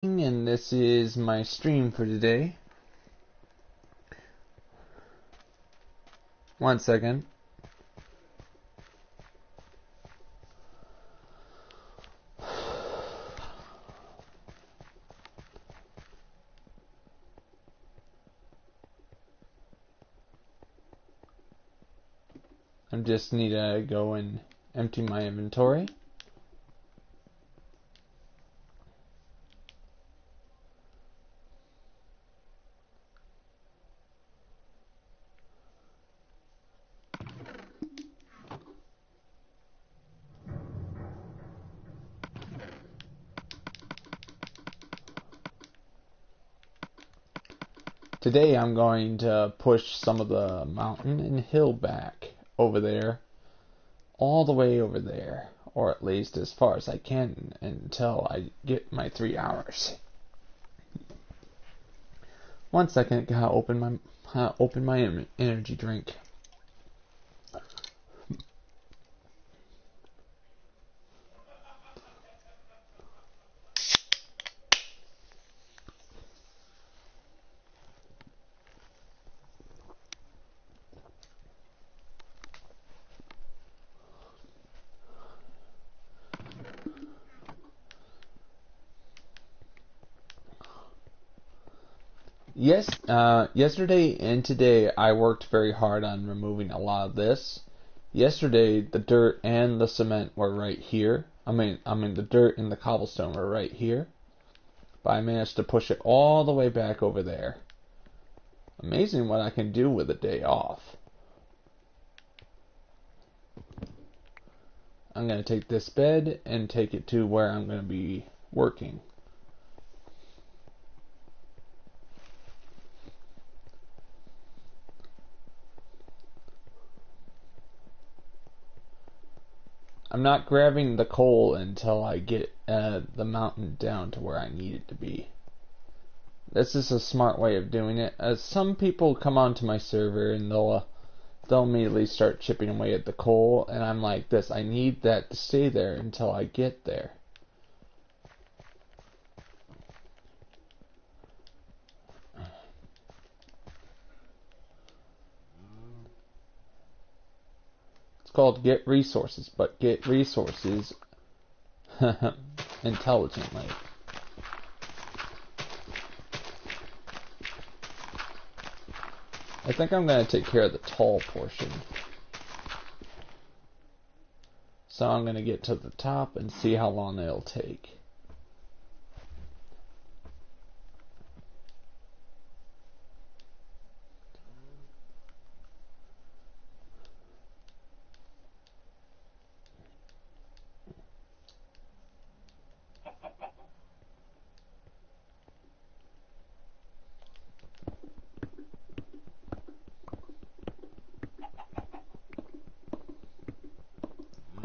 And this is my stream for today. One second. I just need to go and empty my inventory. Today I'm going to push some of the mountain and hill back over there, all the way over there, or at least as far as I can until I get my 3 hours. 1 second, gotta open my energy drink. Yes, yesterday and today I worked very hard on removing a lot of this. Yesterday the dirt and the cement were right here. I mean the dirt and the cobblestone were right here. But I managed to push it all the way back over there. Amazing what I can do with a day off. I'm going to take this bed and take it to where I'm going to be working. I'm not grabbing the coal until I get the mountain down to where I need it to be. This is a smart way of doing it. Some people come onto my server and they'll immediately start chipping away at the coal, and I'm like this. I need that to stay there until I get there. It's called get resources, but get resources intelligently. I think I'm going to take care of the tall portion. So I'm going to get to the top and see how long it'll take.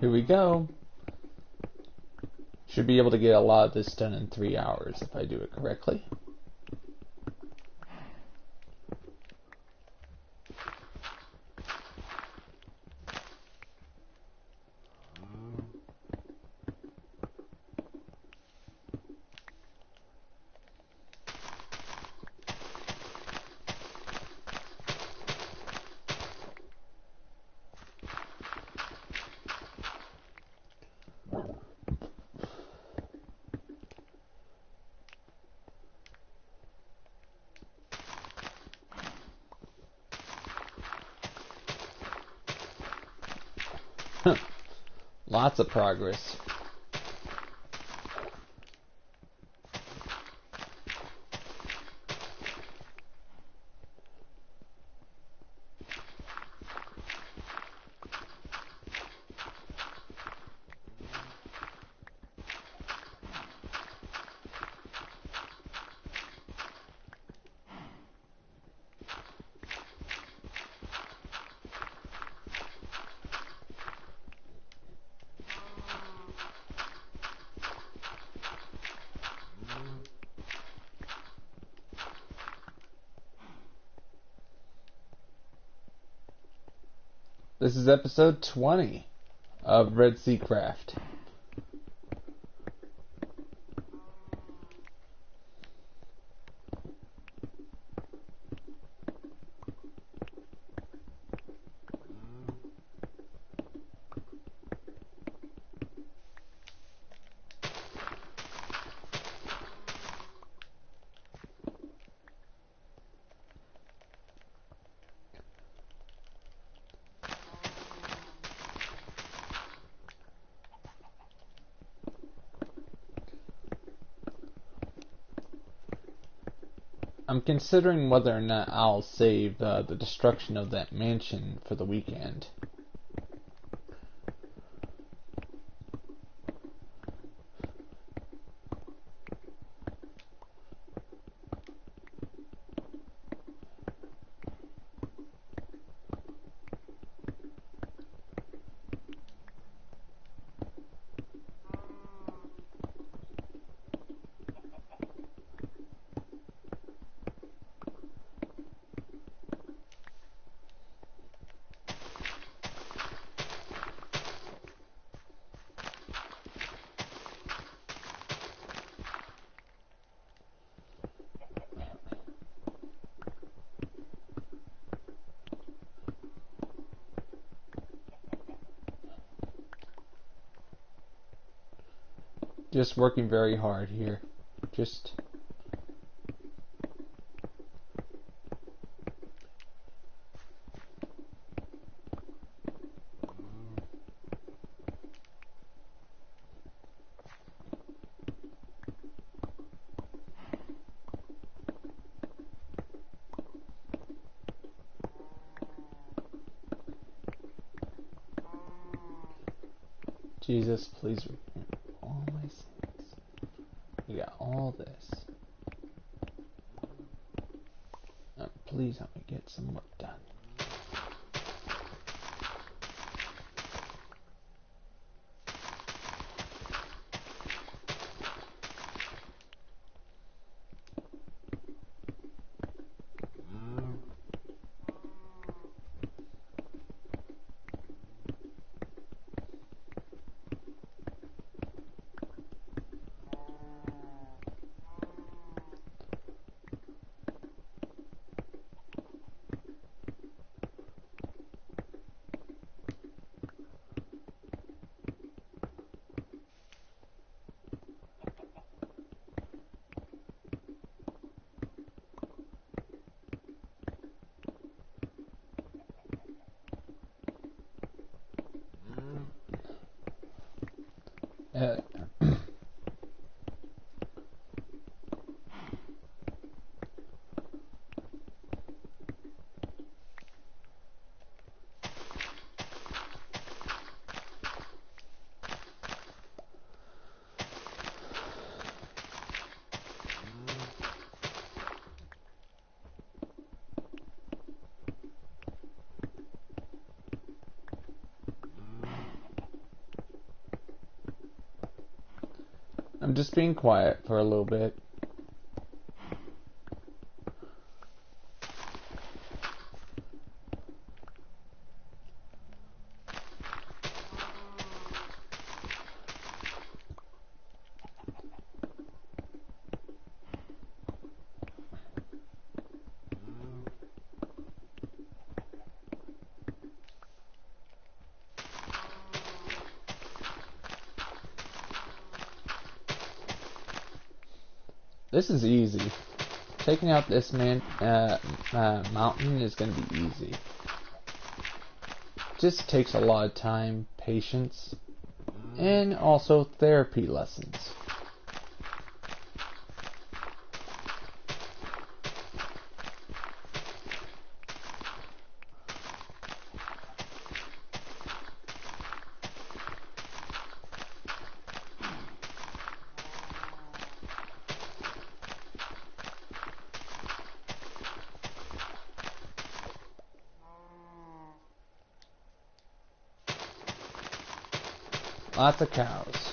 Here we go. Should be able to get a lot of this done in 3 hours if I do it correctly. Lots of progress. This is episode 20 of REDSEACRAFT. I'm considering whether or not I'll save the destruction of that mansion for the weekend. Just working very hard here. Just Jesus, please repent all my sins. We got all this. Please help me get some work done. Uh, I'm just being quiet for a little bit. This is easy. Taking out this mountain is going to be easy. Just takes a lot of time, patience, and also therapy lessons. Lots of cows.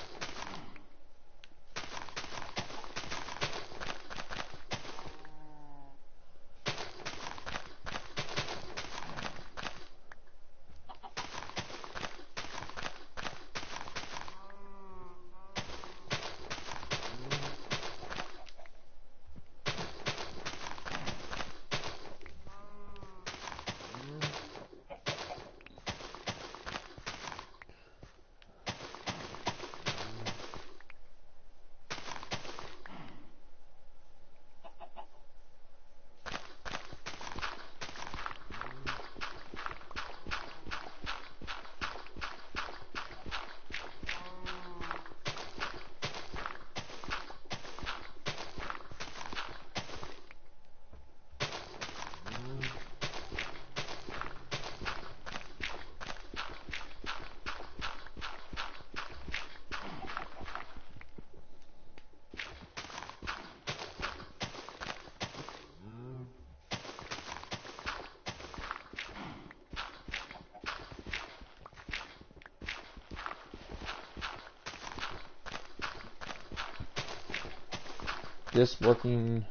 Just working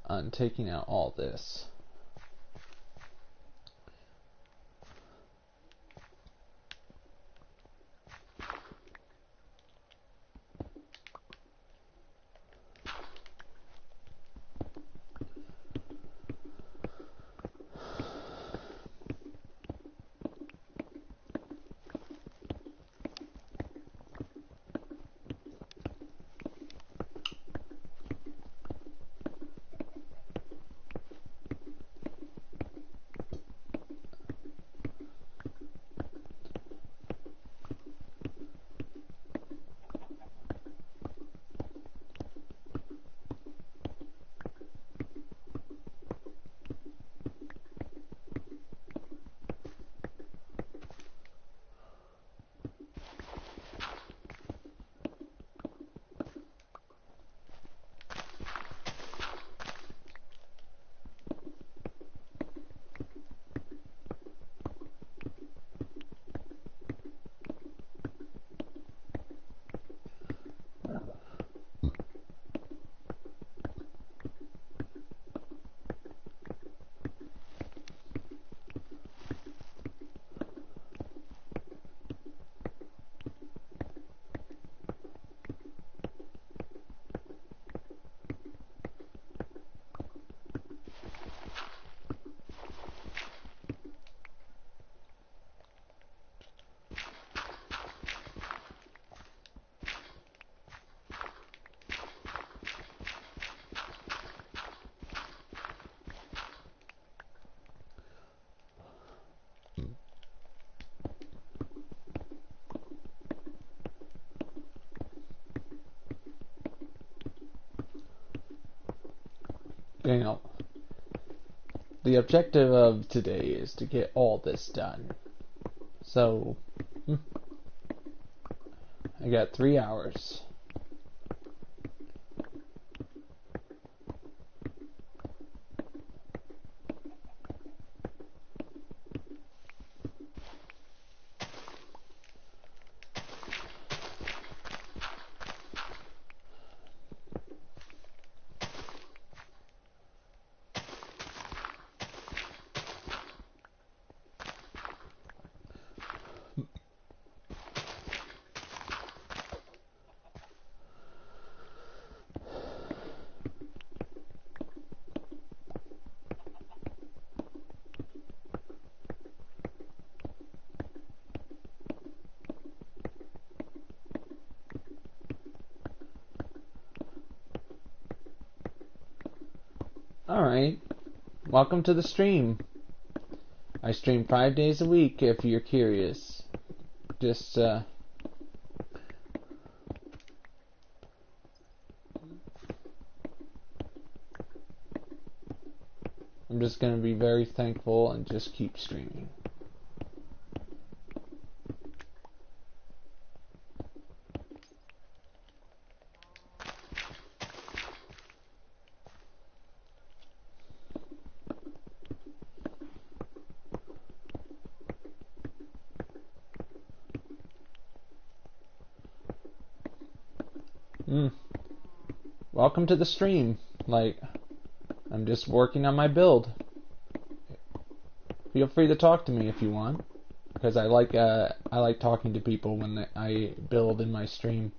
on taking out all this. You know, the objective of today is to get all this done. So, I got 3 hours. Alright, welcome to the stream. I stream 5 days a week if you're curious. Just, I'm just gonna be very thankful and just keep streaming. Welcome to the stream. Like, I'm just working on my build. Feel free to talk to me if you want, because I like talking to people when I build in my stream.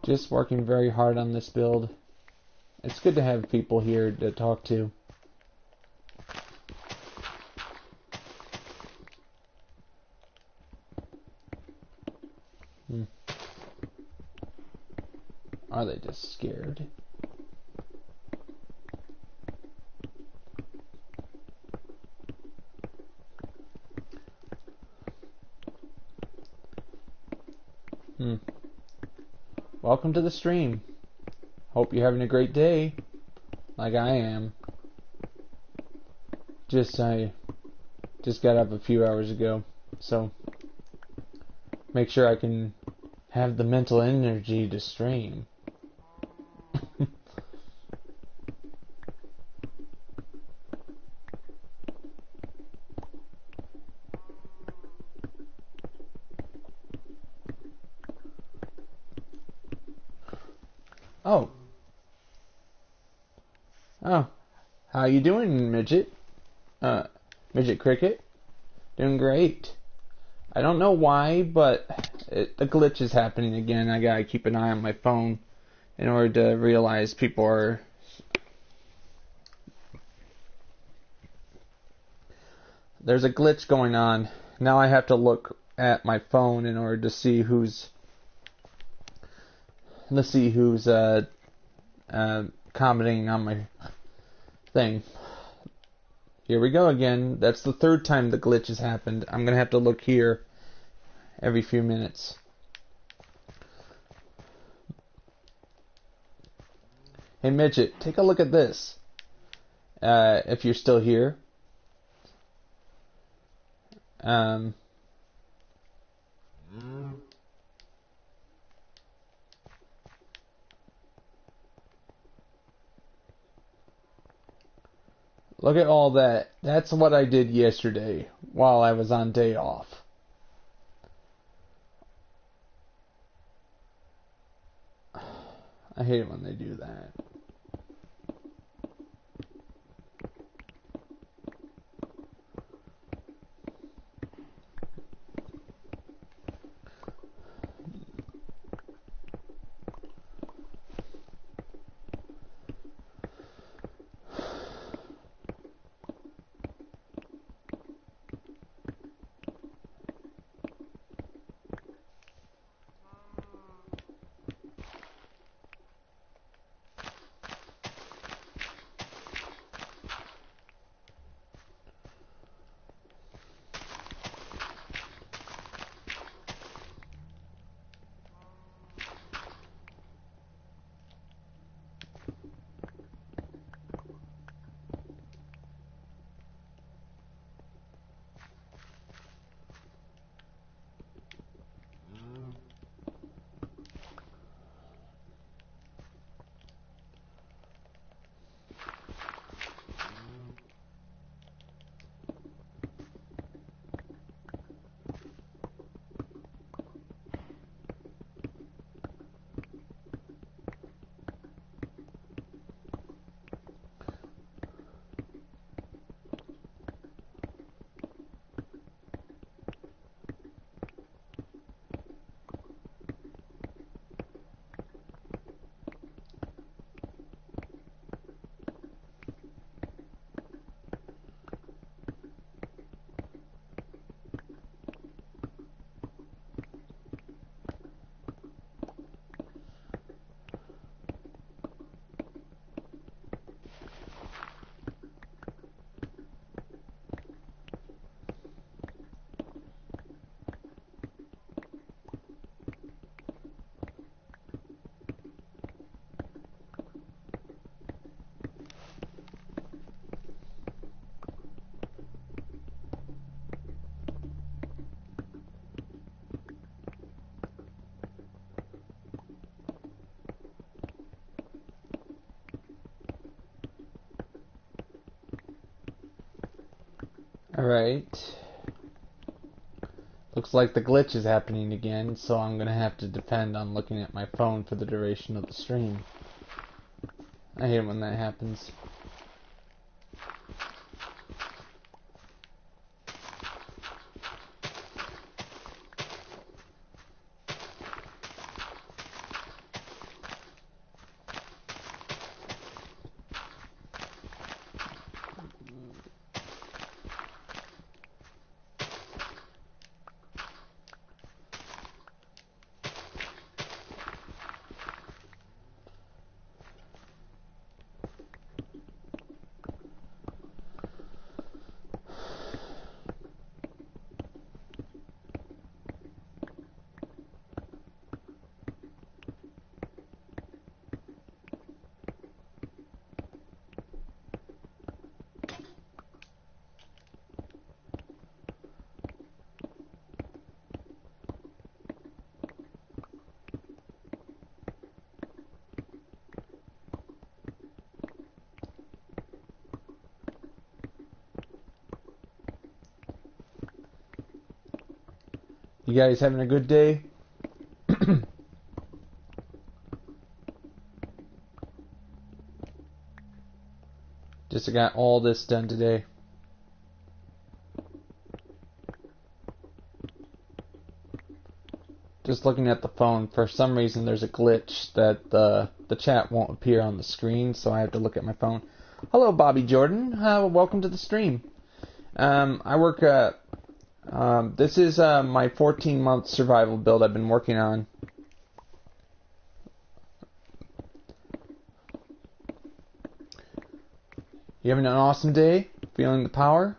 Just working very hard on this build. It's good to have people here to talk to. Are they just scared? Welcome to the stream. Hope you're having a great day, like I am. I just got up a few hours ago, so make sure I can have the mental energy to stream. Oh. Oh. How you doing, Midget? Midget Cricket? Doing great. I don't know why, but the glitch is happening again. I gotta keep an eye on my phone in order to realize people are... There's a glitch going on. Now I have to look at my phone in order to see who's... commenting on my thing. Here we go again. That's the third time the glitch has happened. I'm gonna have to look here every few minutes. Hey Midget, take a look at this. If you're still here. Look at all that. That's what I did yesterday while I was on day off. I hate it when they do that. Alright. Looks like the glitch is happening again, so I'm gonna have to depend on looking at my phone for the duration of the stream. I hate when that happens. You guys having a good day? Just got all this done today. Just looking at the phone, for some reason there's a glitch that the chat won't appear on the screen, so I have to look at my phone. Hello, Bobby Jordan. Welcome to the stream. I work this is my 14-month survival build I've been working on. You having an awesome day? Feeling the power?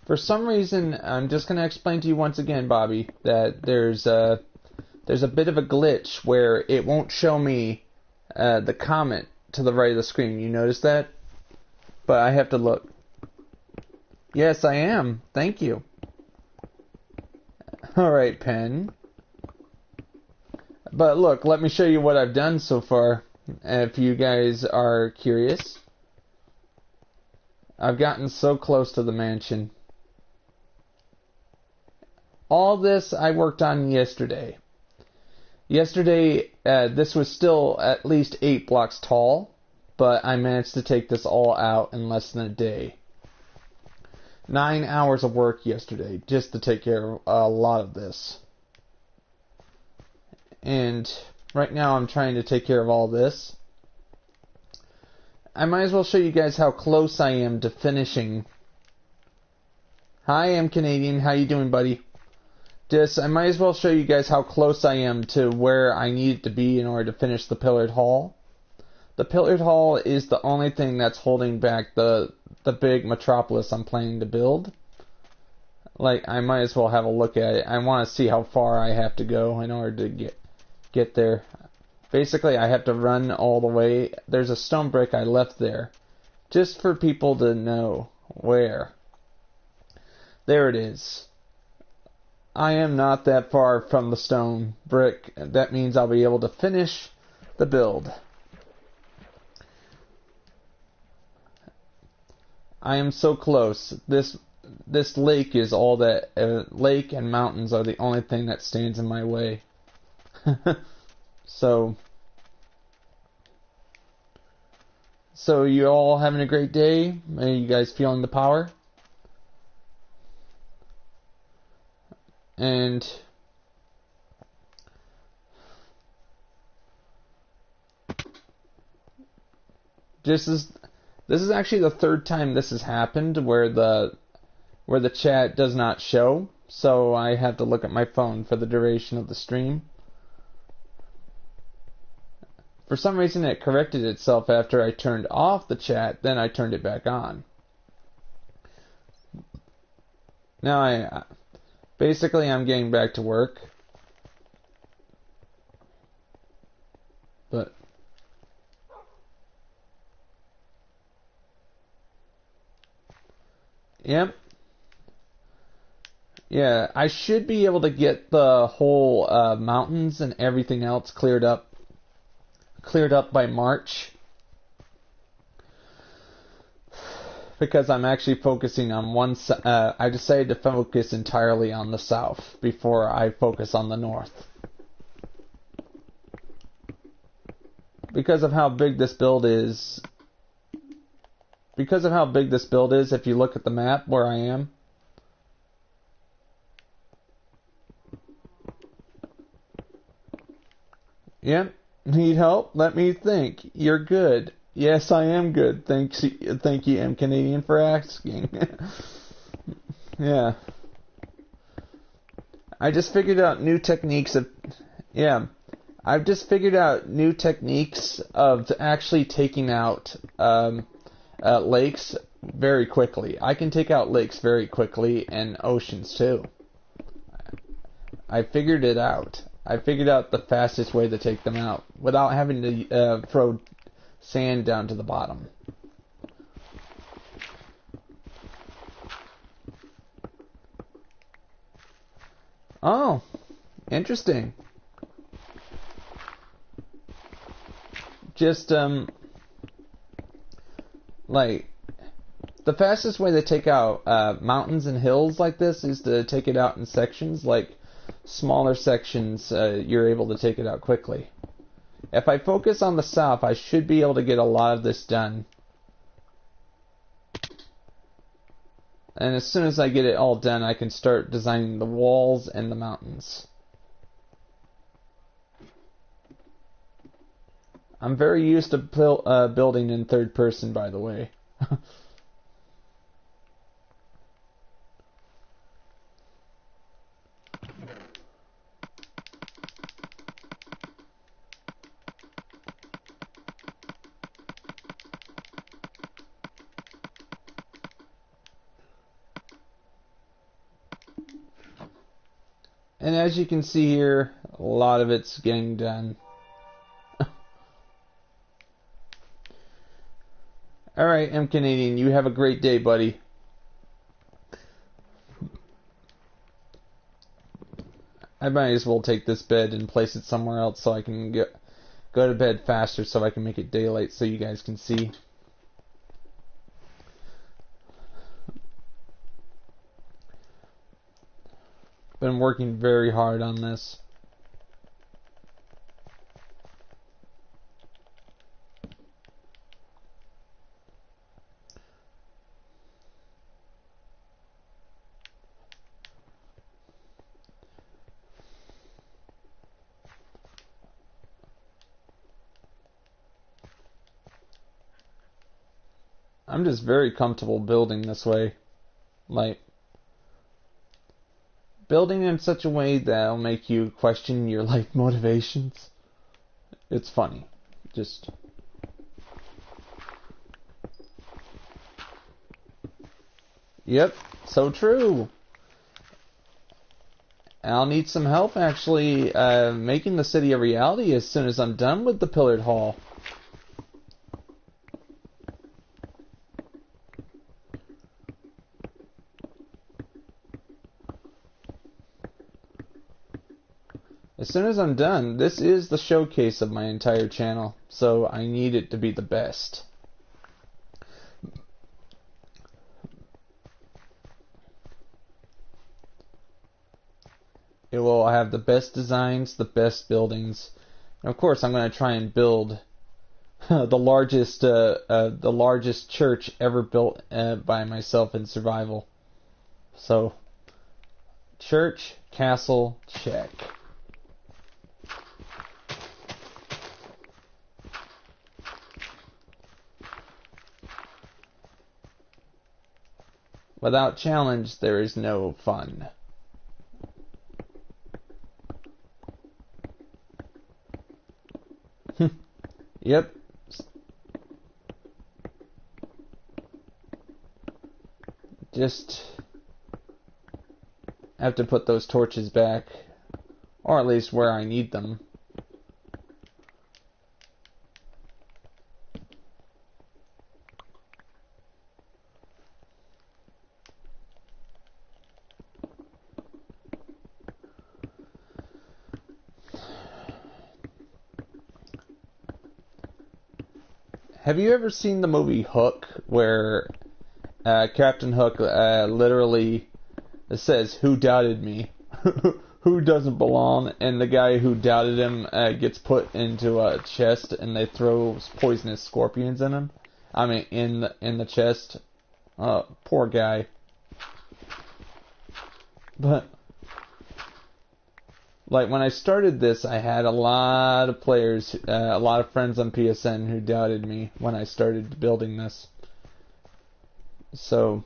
For some reason, I'm just going to explain to you once again, Bobby, that there's a bit of a glitch where it won't show me the comment to the right of the screen. You notice that? But I have to look. Yes, I am. Thank you. Alright, Pen. But look, let me show you what I've done so far, if you guys are curious. I've gotten so close to the mansion. All this I worked on yesterday. Yesterday, this was still at least 8 blocks tall, but I managed to take this all out in less than a day. 9 hours of work yesterday just to take care of a lot of this. And right now I'm trying to take care of all this. I might as well show you guys how close I am to finishing. Hi, I'm Canadian. How you doing, buddy? I might as well show you guys how close I am to where I need to be in order to finish the pillared hall. The pillared hall is the only thing that's holding back the big metropolis I'm planning to build. Like, I might as well have a look at it. I want to see how far I have to go in order to get there. Basically, I have to run all the way. There's a stone brick I left there, just for people to know where. There it is. I am not that far from the stone brick. That means I'll be able to finish the build. I am so close. This lake is all that. Lake and mountains are the only thing that stands in my way. So you all having a great day? Are you guys feeling the power? And this is actually the third time this has happened where the chat does not show, so I have to look at my phone for the duration of the stream. For some reason it corrected itself after I turned off the chat, then I turned it back on. Now basically I'm getting back to work. But yep. Yeah, I should be able to get the whole mountains and everything else cleared up by March, because I'm actually focusing on one side. I decided to focus entirely on the south before I focus on the north, because of how big this build is. If you look at the map where I am, yep. Need help? Let me think. You're good. Yes, I am good. Thank you, M. Canadian, for asking. Yeah. I just figured out new techniques of... Yeah. I've just figured out new techniques of actually taking out lakes very quickly. I can take out lakes very quickly, and oceans too. I figured it out. I figured out the fastest way to take them out without having to throw sand down to the bottom. Oh, interesting. Just, like, the fastest way to take out mountains and hills like this is to take it out in sections. Like, smaller sections, you're able to take it out quickly. If I focus on the south, I should be able to get a lot of this done. And as soon as I get it all done, I can start designing the walls and the mountains. I'm very used to building in third person, by the way. And as you can see here, a lot of it's getting done. Alright, M. Canadian, you have a great day, buddy. I might as well take this bed and place it somewhere else so I can go to bed faster so I can make it daylight so you guys can see. Been working very hard on this. I'm just very comfortable building this way. Like, building in such a way that'll make you question your life motivations. It's funny. Just... Yep, so true. I'll need some help actually making the city a reality as soon as I'm done with the pillared hall. As soon as I'm done, this is the showcase of my entire channel, so I need it to be the best. It will have the best designs, the best buildings, and of course I'm going to try and build the largest church ever built by myself in survival. So, church, castle, check. Without challenge, there is no fun. Yep. Just have to put those torches back, or at least where I need them. Have you ever seen the movie Hook, where Captain Hook literally says, "Who doubted me? Who doesn't belong?" And the guy who doubted him gets put into a chest, and they throw poisonous scorpions in him. I mean, in the chest. Poor guy. But like when I started this, I had a lot of players, a lot of friends on PSN who doubted me when I started building this. So,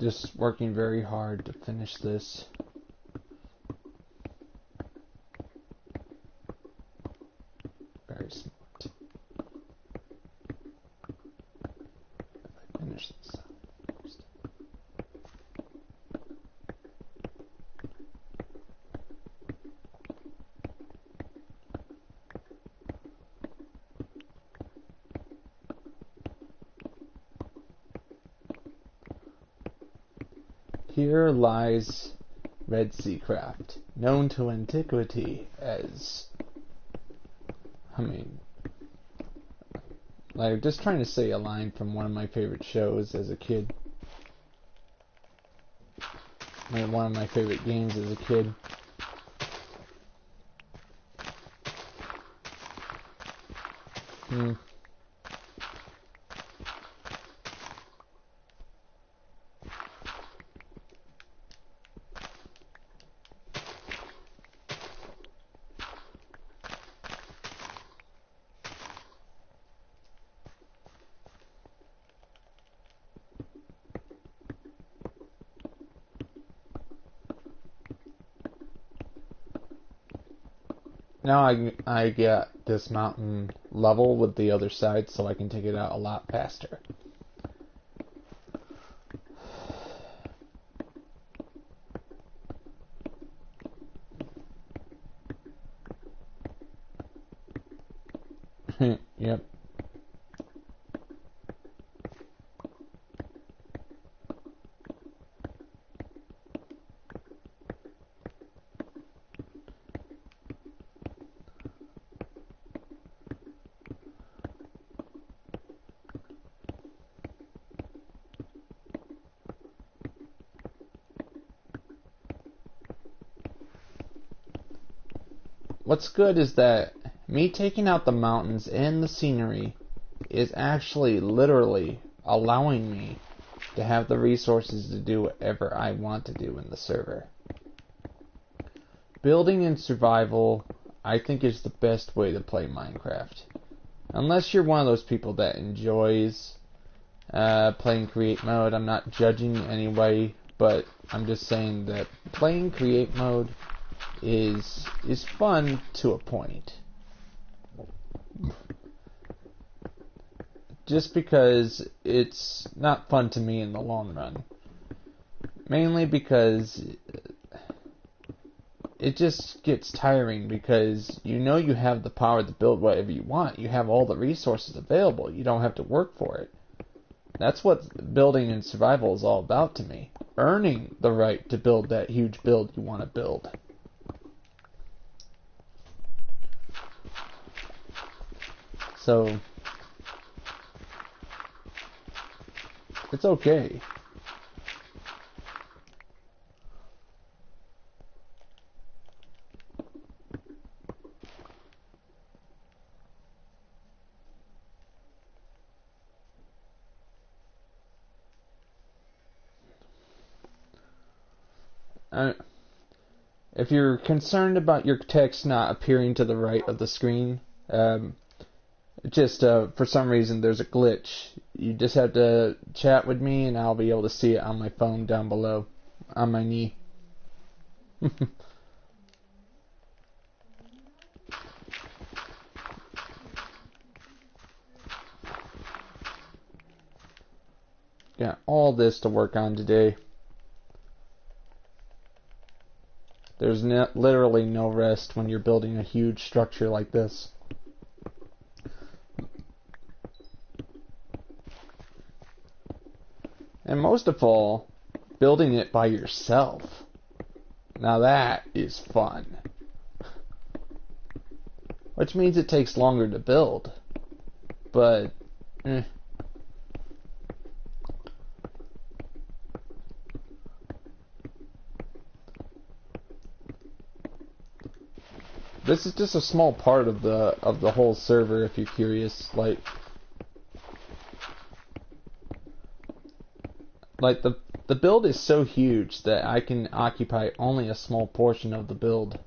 just working very hard to finish this. Very smart. If I finish this out first. Here lies REDSEACRAFT, known to antiquity as, like, just trying to say a line from one of my favorite shows as a kid. One of my favorite games as a kid. Now I get this mountain level with the other side so I can take it out a lot faster. Yep. What's good is that me taking out the mountains and the scenery is actually literally allowing me to have the resources to do whatever I want to do in the server. Building and survival, I think, is the best way to play Minecraft. Unless you're one of those people that enjoys playing create mode. I'm not judging anybody, but I'm just saying that playing create mode is fun to a point. Just because it's not fun to me in the long run. Mainly because it just gets tiring, because you know you have the power to build whatever you want. You have all the resources available. You don't have to work for it. That's what building and survival is all about to me. Earning the right to build that huge build you want to build. So, it's okay. If you're concerned about your text not appearing to the right of the screen, just for some reason there's a glitch. You just have to chat with me and I'll be able to see it on my phone down below, on my knee. Got all this to work on today. There's literally no rest when you're building a huge structure like this. And most of all, building it by yourself. Now that is fun. Which means it takes longer to build. But, This is just a small part of the whole server, if you're curious. Like the build is so huge that I can occupy only a small portion of the build.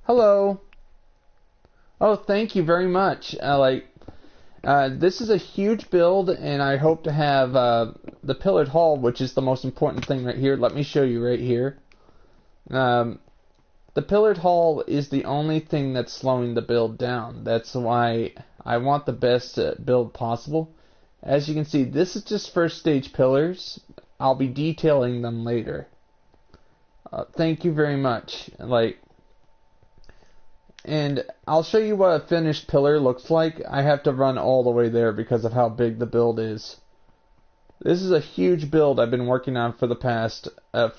Hello. Oh, thank you very much. This is a huge build, and I hope to have the pillared hall, which is the most important thing right here. Let me show you right here. The pillared hall is the only thing that's slowing the build down. That's why I want the best build possible. As you can see, this is just first stage pillars. I'll be detailing them later. Thank you very much. And I'll show you what a finished pillar looks like. I have to run all the way there because of how big the build is. This is a huge build I've been working on for the past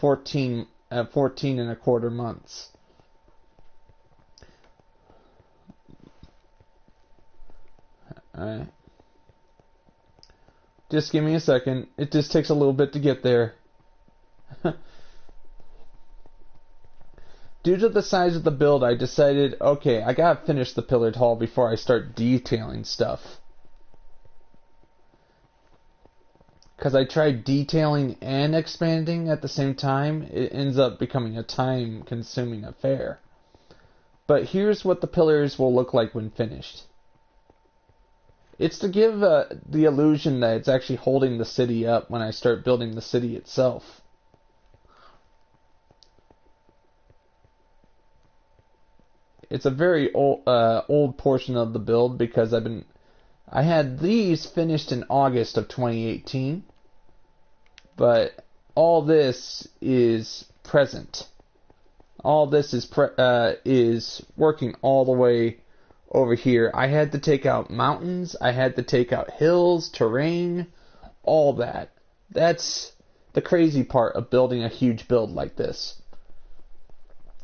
14 and a quarter months. Alright. Just give me a second. It just takes a little bit to get there. Due to the size of the build, I decided, okay, I gotta finish the pillared hall before I start detailing stuff. Because I tried detailing and expanding at the same time, it ends up becoming a time-consuming affair. But here's what the pillars will look like when finished. It's to give the illusion that it's actually holding the city up when I start building the city itself. It's a very old portion of the build because I had these finished in August of 2018, but all this is present. All this is working all the way over here. I had to take out mountains, I had to take out hills, terrain, all that. That's the crazy part of building a huge build like this.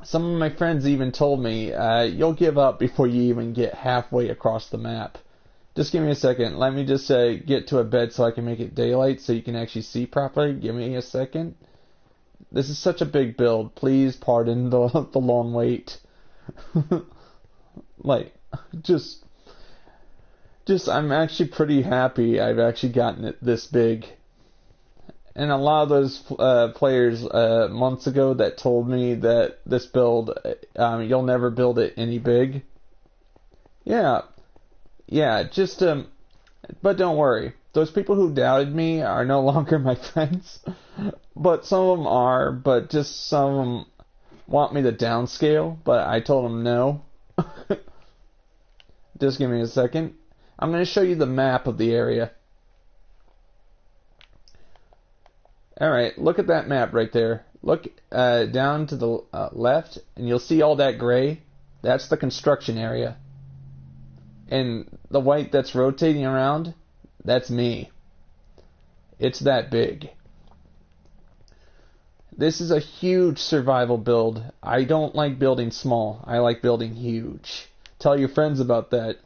Some of my friends even told me, you'll give up before you even get halfway across the map. Just give me a second. Let me just get to a bed so I can make it daylight so you can actually see properly. Give me a second. This is such a big build. Please pardon the long wait. I'm actually pretty happy I've actually gotten it this big. And a lot of those players months ago that told me that this build, you'll never build it any big. Yeah, but don't worry. Those people who doubted me are no longer my friends. But some of them are, but just some of them want me to downscale, but I told them no. Just give me a second. I'm going to show you the map of the area. Alright, look at that map right there. Look down to the left, and you'll see all that gray. That's the construction area. And the white that's rotating around, that's me. It's that big. This is a huge survival build. I don't like building small. I like building huge. Tell your friends about that.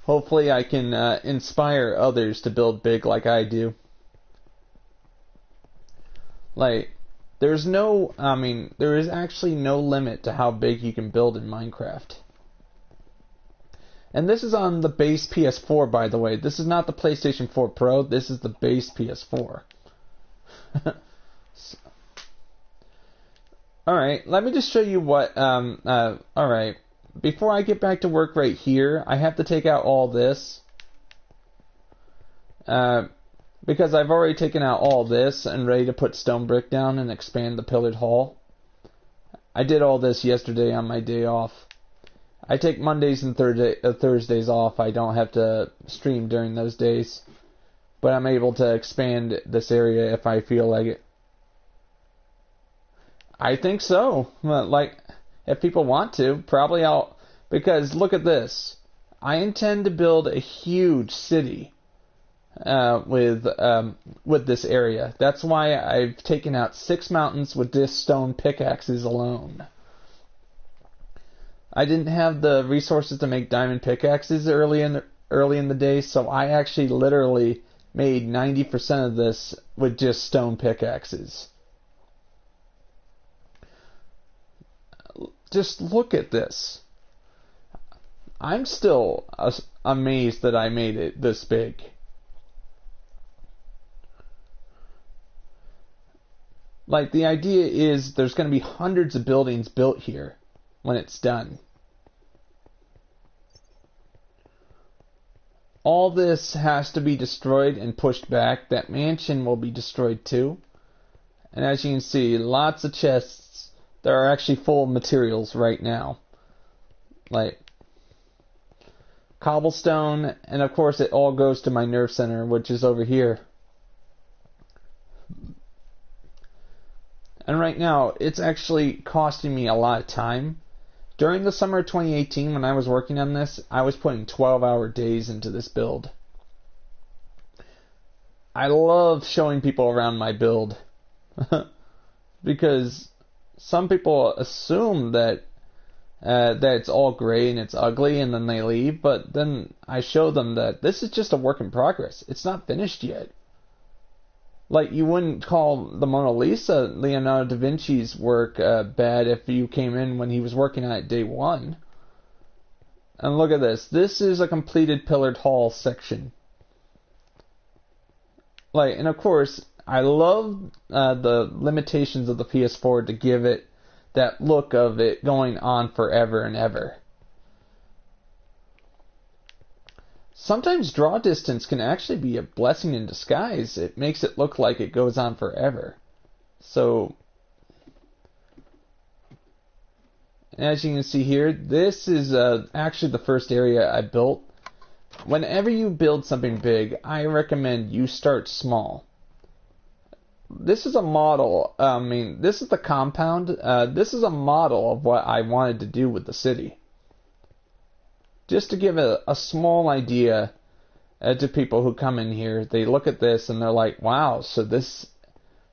Hopefully I can inspire others to build big like I do. There is actually no limit to how big you can build in Minecraft. And this is on the base PS4, by the way. This is not the PlayStation 4 Pro. This is the base PS4. Alright, let me just show you what... Alright, before I get back to work right here, I have to take out all this. Because I've already taken out all this and ready to put stone brick down and expand the pillared hall. I did all this yesterday on my day off. I take Mondays and Thursdays off. I don't have to stream during those days. But I'm able to expand this area if I feel like it. I think so. If people want to, probably I'll... Because look at this. I intend to build a huge city. With this area. That's why I've taken out 6 mountains with this stone pickaxes alone. I didn't have the resources to make diamond pickaxes early in the day, so I actually literally made 90% of this with just stone pickaxes. Just look at this. I'm still amazed that I made it this big. The idea is there's going to be hundreds of buildings built here when it's done. all this has to be destroyed and pushed back. That mansion will be destroyed too. And as you can see, lots of chests that are actually full of materials right now. Like cobblestone, and of course it all goes to my nerve center, which is over here. And right now, it's actually costing me a lot of time. During the summer of 2018, when I was working on this, I was putting 12-hour days into this build. I love showing people around my build. Because some people assume that it's all gray and it's ugly, and then they leave. But then I show them that this is just a work in progress. It's not finished yet. Like, you wouldn't call the Mona Lisa, Leonardo da Vinci's work, bad if you came in when he was working on it day one. And look at this. This is a completed pillared hall section. Like, and of course, I love the limitations of the PS4 to give it that look of it going on forever and ever. Sometimes draw distance can actually be a blessing in disguise. It makes it look like it goes on forever. So, as you can see here, this is actually the first area I built. Whenever you build something big, I recommend you start small. This is a model. This is the compound. This is a model of what I wanted to do with the city. Just to give a small idea to people who come in here, they look at this and they're like, wow, so this...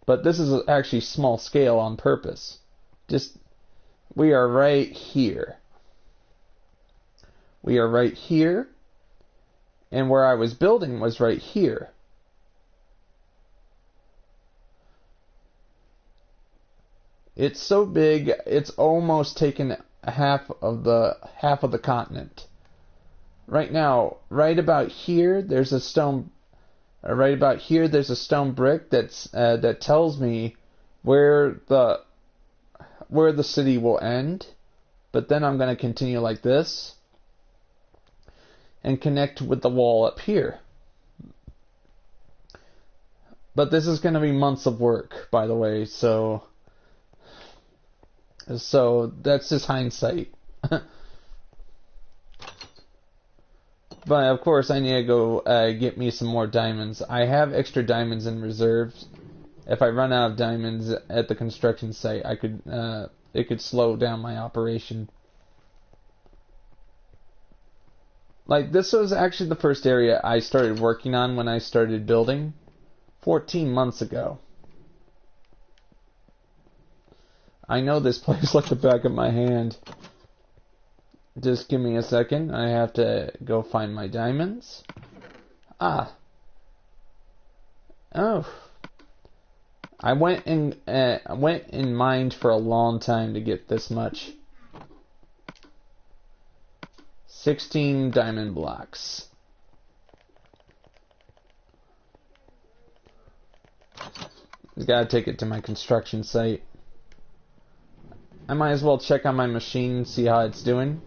But this is actually small scale on purpose. We are right here. We are right here. And where I was building was right here. It's so big, it's almost taken half of the continent. Right now, right about here, there's a stone. Right about here, there's a stone brick that tells me where the city will end. But then I'm going to continue like this and connect with the wall up here. But this is going to be months of work, by the way. So that's just hindsight. But of course, I need to go get me some more diamonds. I have extra diamonds in reserve. If I run out of diamonds at the construction site, it could slow down my operation. Like, this was actually the first area I started working on when I started building 14 months ago. I know this place like the back of my hand. Just give me a second. I have to go find my diamonds. Oh. I went and mined for a long time to get this much. 16 diamond blocks. I gotta take it to my construction site. I might as well check on my machine and see how it's doing.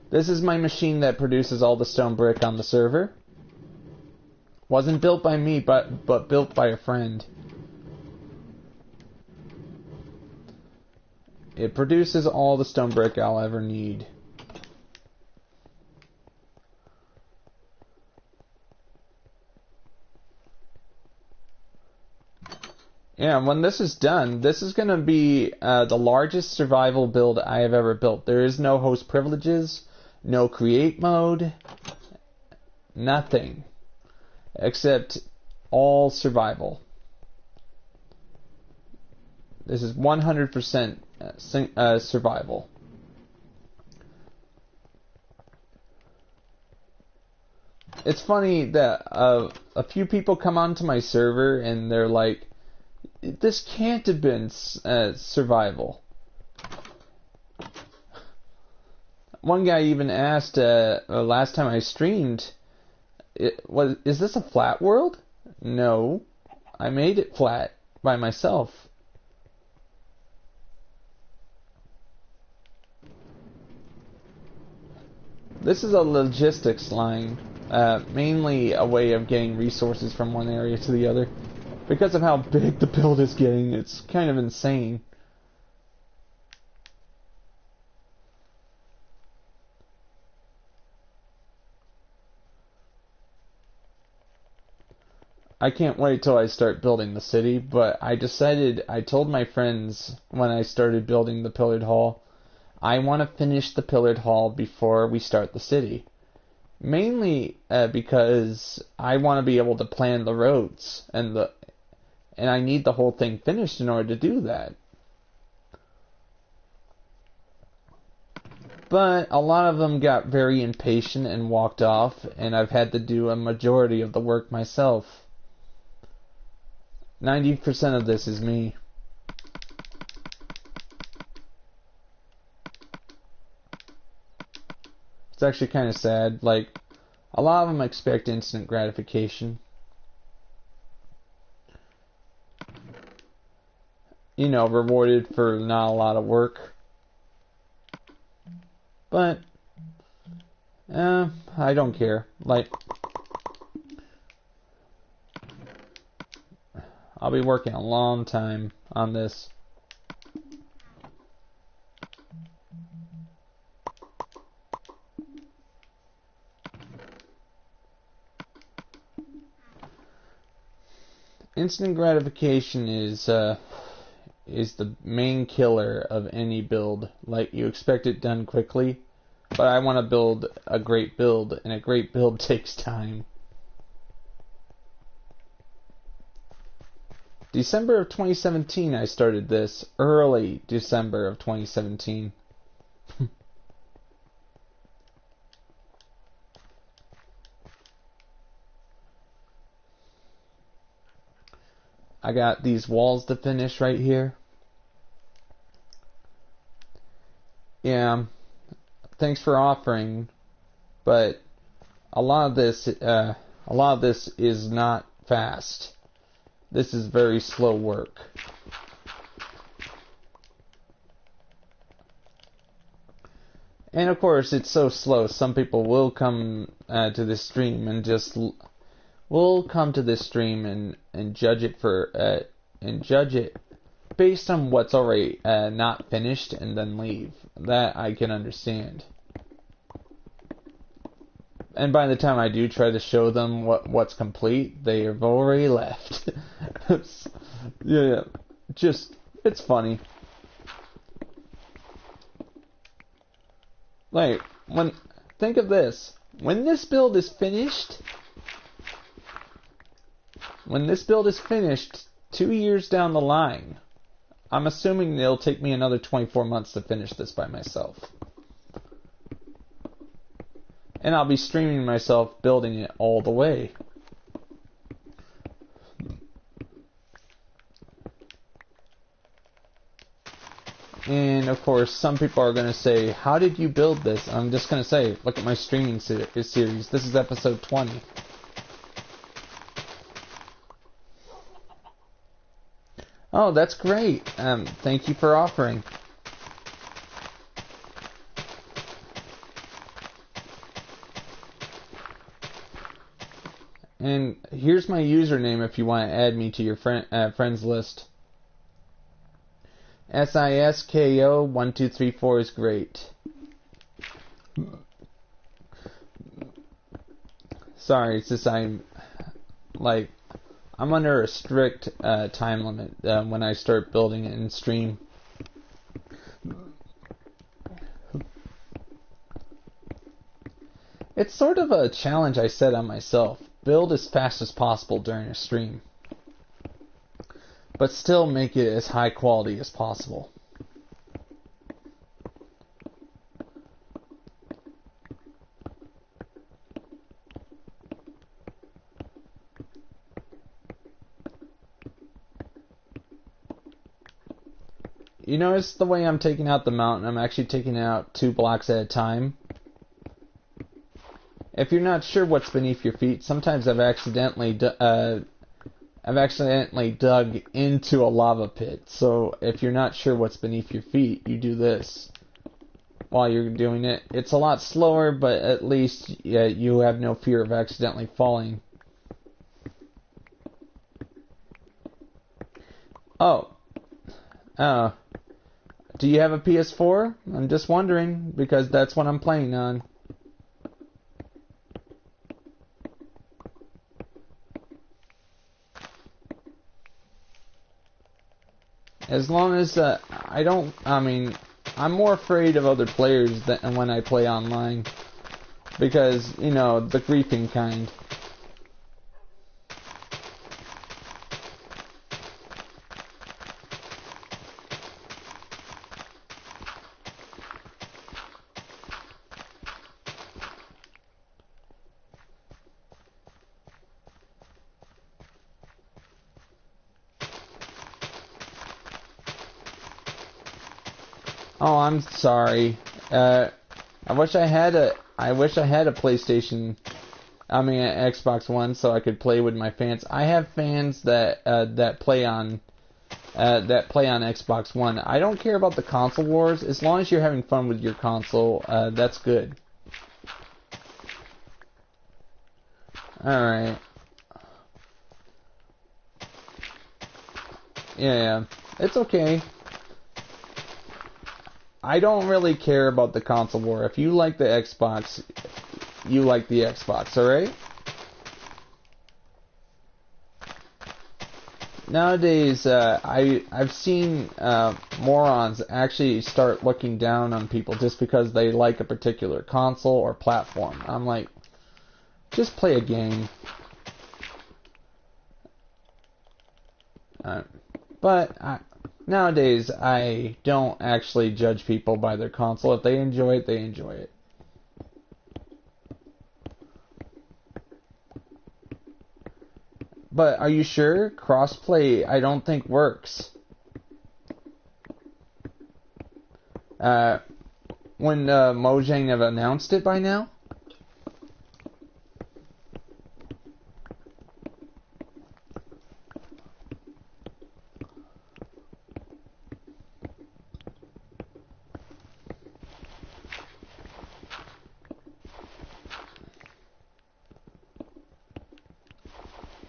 This is my machine that produces all the stone brick on the server. Wasn't built by me, but built by a friend. It produces all the stone brick I'll ever need. Yeah, when this is done, this is going to be the largest survival build I have ever built. There is no host privileges, no create mode, nothing, except all survival. This is 100% survival. It's funny that a few people come onto my server and they're like, this can't have been survival. One guy even asked last time I streamed, is this a flat world? No, I made it flat by myself. This is a logistics line, mainly a way of getting resources from one area to the other. Because of how big the build is getting, it's kind of insane. I can't wait till I start building the city, but I told my friends when I started building the pillared hall, I want to finish the pillared hall before we start the city. Mainly because I want to be able to plan the roads, and I need the whole thing finished in order to do that. But a lot of them got very impatient and walked off, and I've had to do a majority of the work myself. 90% of this is me. It's actually kind of sad. Like, a lot of them expect instant gratification. You know, rewarded for not a lot of work. But, I don't care. Like, I'll be working a long time on this. Instant gratification is the main killer of any build. Like, you expect it done quickly, but I want to build a great build, and a great build takes time. December of 2017 I started this. Early December of 2017. I got these walls to finish right here. Yeah, thanks for offering, but a lot of this is not fast. This is very slow work. And of course, it's so slow. Some people will come to this stream and judge it based on what's already not finished and then leave. That I can understand. And by the time I do try to show them what's complete, they have already left. Yeah, just, it's funny. Like, think of this. When this build is finished, 2 years down the line, I'm assuming it'll take me another 24 months to finish this by myself. And I'll be streaming myself building it all the way. And of course, some people are going to say, how did you build this? I'm just going to say, look at my streaming series. This is episode 20. Oh, that's great. Thank you for offering. And here's my username if you want to add me to your friends list. SISKO1234 is great. Sorry, it's just I'm under a strict time limit when I start building it in stream. It's sort of a challenge I set on myself. Build as fast as possible during a stream, but still make it as high quality as possible. You notice the way I'm taking out the mountain, I'm actually taking out 2 blocks at a time. If you're not sure what's beneath your feet, sometimes I've accidentally dug into a lava pit. So if you're not sure what's beneath your feet, you do this. while you're doing it. It's a lot slower, but at least you have no fear of accidentally falling. Oh. Do you have a PS4? I'm just wondering, because that's what I'm playing on. As long as I'm more afraid of other players than when I play online. Because, you know, the griefing kind. Oh, I'm sorry. I wish I had a PlayStation. An Xbox One, so I could play with my fans. I have fans that play on Xbox One. I don't care about the console wars as long as you're having fun with your console. That's good. All right. Yeah, it's okay. I don't really care about the console war. If you like the Xbox, you like the Xbox, alright? Nowadays, I've seen morons actually start looking down on people just because they like a particular console or platform. I'm like, just play a game. Nowadays, I don't actually judge people by their console. If they enjoy it, they enjoy it. But are you sure? Crossplay, I don't think works. When Mojang have announced it by now?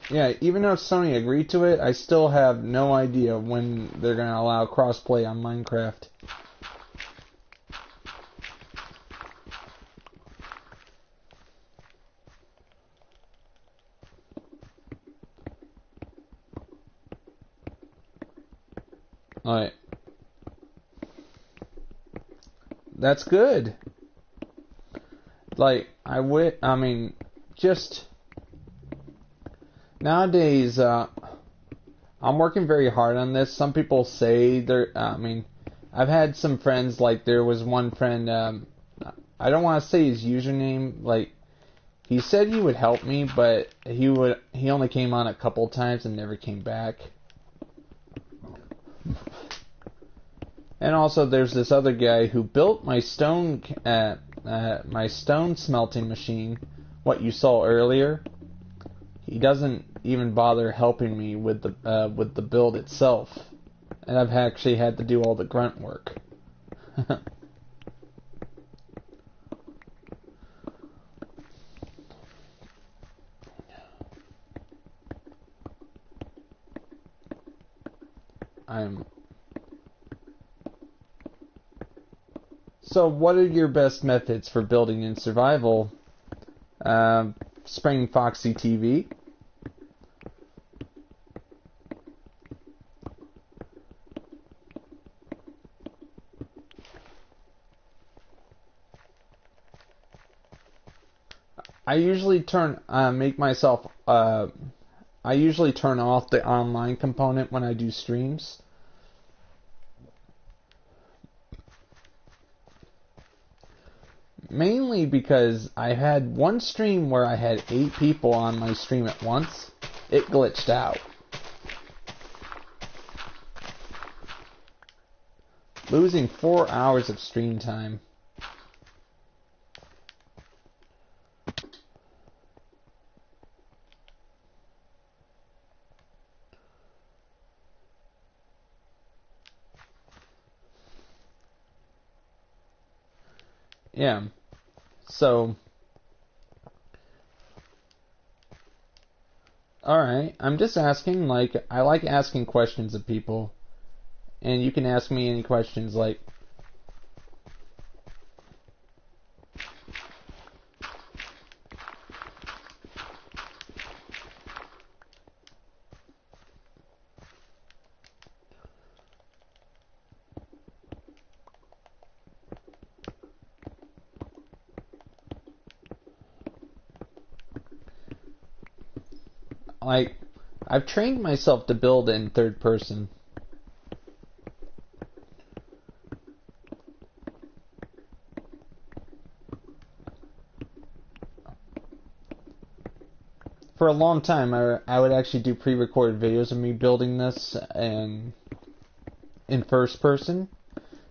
Yeah, even though Sony agreed to it, I still have no idea when they're going to allow crossplay on Minecraft. Alright. That's good. Like, just... Nowadays, I'm working very hard on this. Some people say I've had some friends, like, there was one friend, I don't want to say his username, like, he said he would help me, but he only came on a couple times and never came back. And also, there's this other guy who built my stone smelting machine, what you saw earlier. He doesn't even bother helping me with the build itself, and I've actually had to do all the grunt work. So, what are your best methods for building in survival? Spraying Foxy TV. I usually turn off the online component when I do streams. Mainly because I had one stream where I had 8 people on my stream at once. It glitched out. Losing 4 hours of stream time. yeah. So, alright, I'm just asking, like, I like asking questions of people, and you can ask me any questions, like, I've trained myself to build in third person. For a long time, I would actually do pre-recorded videos of me building this and in first person,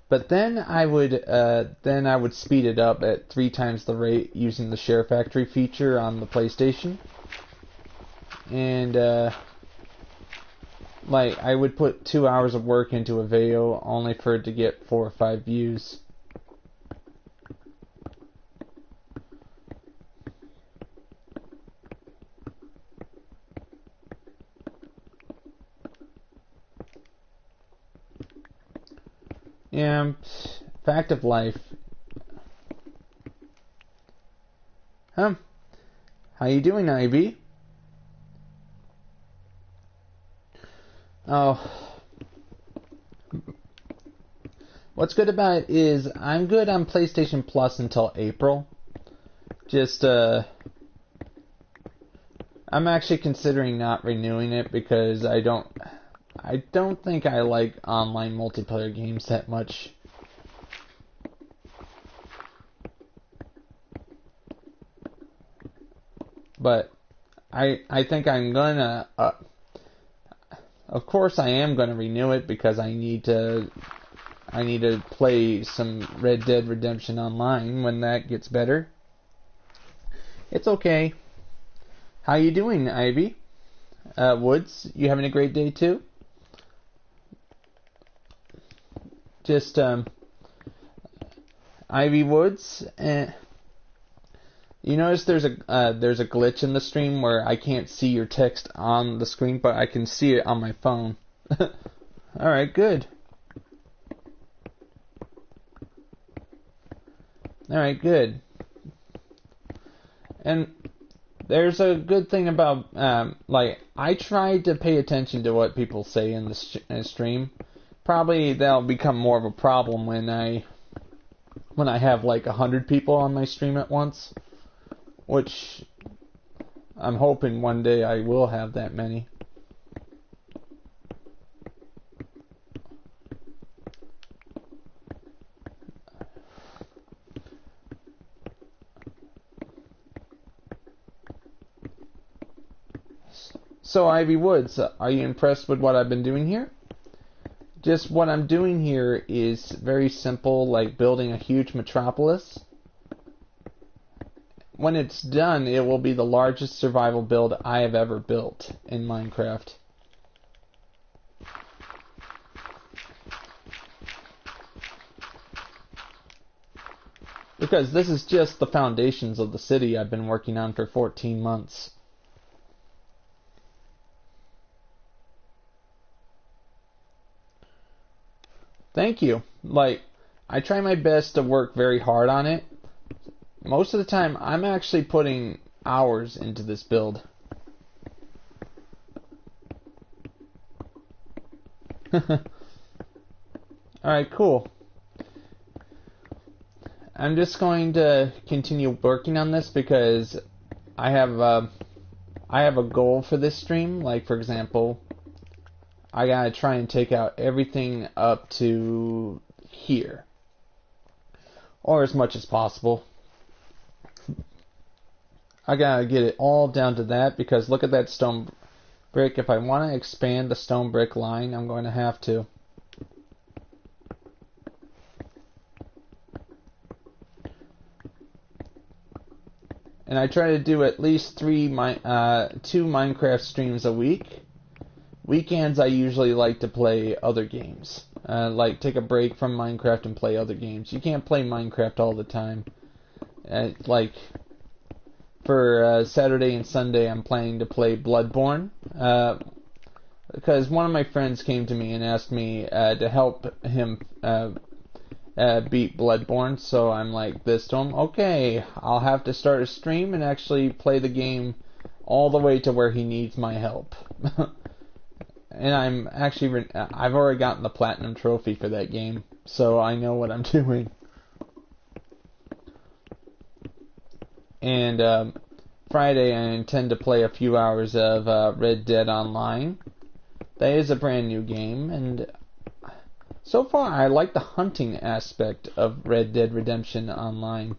but then I would speed it up at 3 times the rate using the Share Factory feature on the PlayStation, and like I would put 2 hours of work into a video only for it to get 4 or 5 views. Yeah, fact of life. Huh? How you doing, Ivy? Oh, what's good about it is I'm good on PlayStation Plus until April. Just I'm actually considering not renewing it because I don't think I like online multiplayer games that much. But I think I'm gonna of course I am gonna renew it because I need to play some Red Dead Redemption Online when that gets better. It's okay. How you doing, Ivy? Woods, you having a great day too? Just Ivy Woods. You notice there's a glitch in the stream where I can't see your text on the screen, but I can see it on my phone. All right, good. All right, good. And there's a good thing about like I try to pay attention to what people say in the stream. Probably that'll become more of a problem when I have like 100 people on my stream at once, which I'm hoping one day I will have that many. So Ivy Woods, are you impressed with what I've been doing here? Just what I'm doing here is very simple, like building a huge metropolis. When it's done, it will be the largest survival build I have ever built in Minecraft. Because this is just the foundations of the city I've been working on for 14 months. Thank you. Like, I try my best to work very hard on it. Most of the time, I'm actually putting hours into this build. Alright, cool. I'm just going to continue working on this because I have a goal for this stream. Like, for example, I gotta try and take out everything up to here, or as much as possible. I gotta get it all down to that because look at that stone brick. If I want to expand the stone brick line, I'm going to have to. And I try to do at least 2 Minecraft streams a week. Weekends I usually like to play other games. Like take a break from Minecraft and play other games. You can't play Minecraft all the time. Like for Saturday and Sunday, I'm planning to play Bloodborne. Because one of my friends came to me and asked me to help him beat Bloodborne, so I'm like this to him, okay, I'll have to start a stream and actually play the game all the way to where he needs my help. And I've already gotten the Platinum Trophy for that game, so I know what I'm doing. And Friday I intend to play a few hours of Red Dead Online. That is a brand new game, and so far I like the hunting aspect of Red Dead Redemption Online.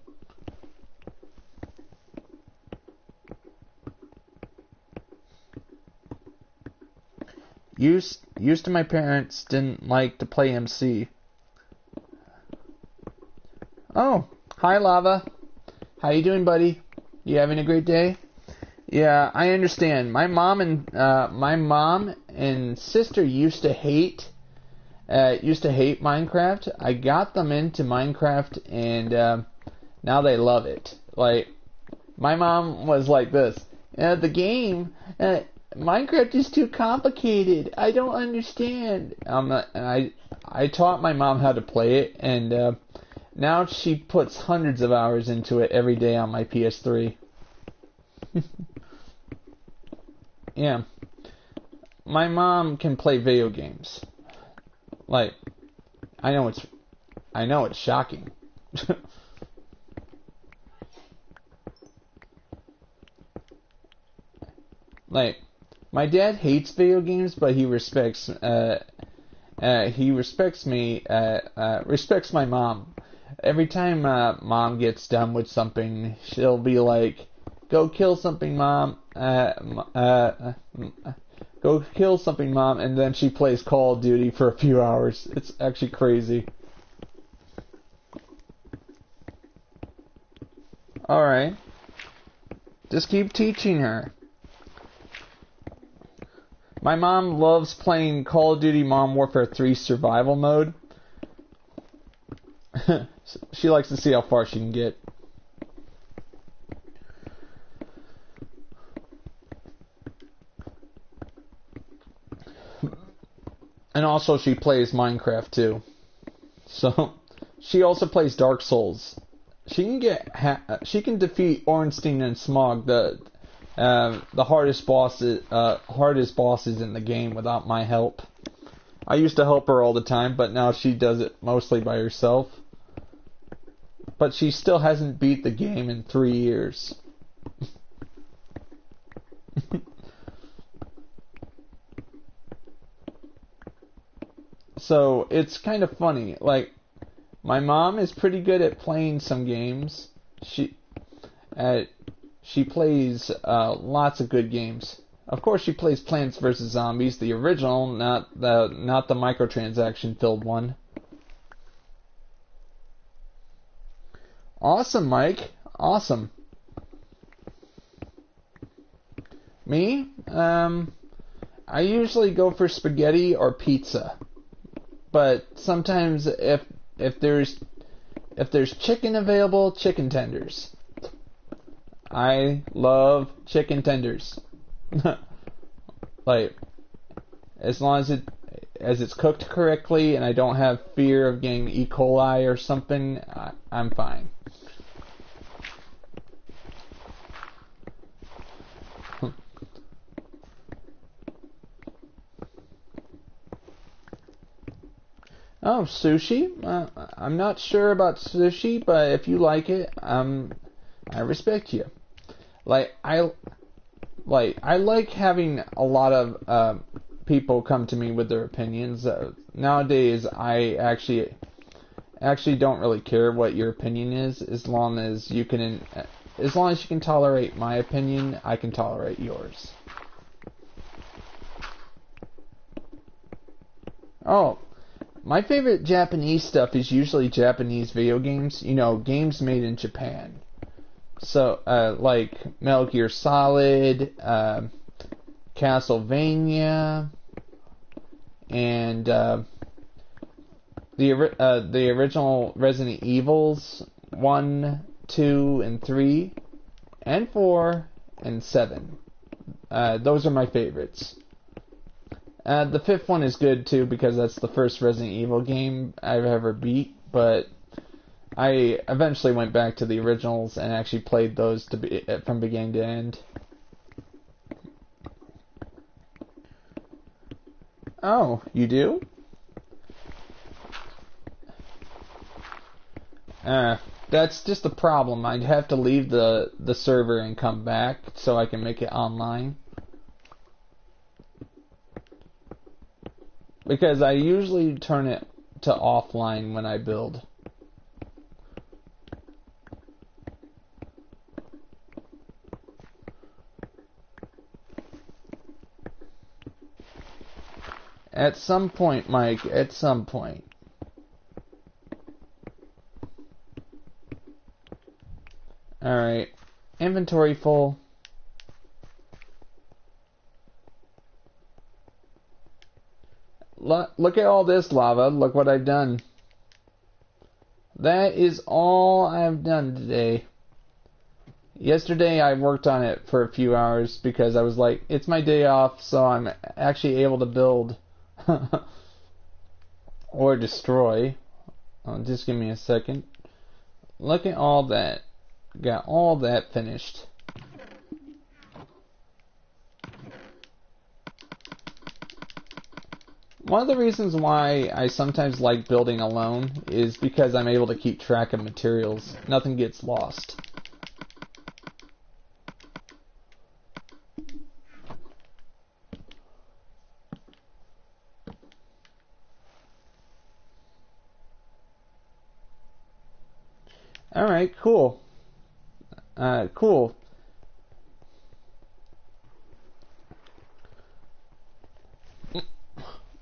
Used to my parents didn't like to play MC. Oh, hi Lava. How you doing, buddy? You having a great day? Yeah, I understand. My mom and sister used to hate Minecraft. I got them into Minecraft, and now they love it. Like, my mom was like this. The game, Minecraft is too complicated. I don't understand. I taught my mom how to play it, and now she puts hundreds of hours into it every day on my PS3. Yeah. My mom can play video games. Like, I know it's shocking. Like, my dad hates video games, but he respects respects my mom. Every time mom gets done with something, she'll be like, "Go kill something, mom." Go kill something, mom, and then she plays Call of Duty for a few hours. It's actually crazy. Alright. Just keep teaching her. My mom loves playing Call of Duty Modern Warfare 3 survival mode. She likes to see how far she can get. And also she plays Minecraft too. So she also plays Dark Souls. She can defeat Ornstein and Smog, the hardest bosses in the game, without my help. I used to help her all the time, but now she does it mostly by herself. But she still hasn't beat the game in 3 years. So it's kind of funny. Like, my mom is pretty good at playing some games. She plays lots of good games. Of course, she plays Plants vs. Zombies, the original, not the microtransaction filled one. Awesome, Mike. Awesome. Me? I usually go for spaghetti or pizza. But sometimes if there's chicken available, chicken tenders. I love chicken tenders. Like, as long as it's cooked correctly and I don't have fear of getting E. coli or something, I'm fine. Oh, sushi? I'm not sure about sushi, but if you like it, I respect you. I like having a lot of people come to me with their opinions. Nowadays, I actually don't really care what your opinion is, as long as you can tolerate my opinion, I can tolerate yours. Oh. My favorite Japanese stuff is usually Japanese video games, games made in Japan. So, like Metal Gear Solid, Castlevania, and the original Resident Evils 1, 2, and 3, and 4, and 7. Those are my favorites. The fifth one is good too because that's the first Resident Evil game I've ever beat, but I eventually went back to the originals and actually played those from beginning to end. Oh, you do? That's just a problem. I'd have to leave the server and come back so I can make it online. Because I usually turn it to offline when I build. At some point, Mike, at some point. Alright, inventory full. Look at all this lava. Look what I've done. That is all I've done today. Yesterday I worked on it for a few hours because I was like, it's my day off, so I'm actually able to build or destroy. Just give me a second. Look at all that. Got all that finished. One of the reasons why I sometimes like building alone is because I'm able to keep track of materials. Nothing gets lost. Alright, cool. Cool.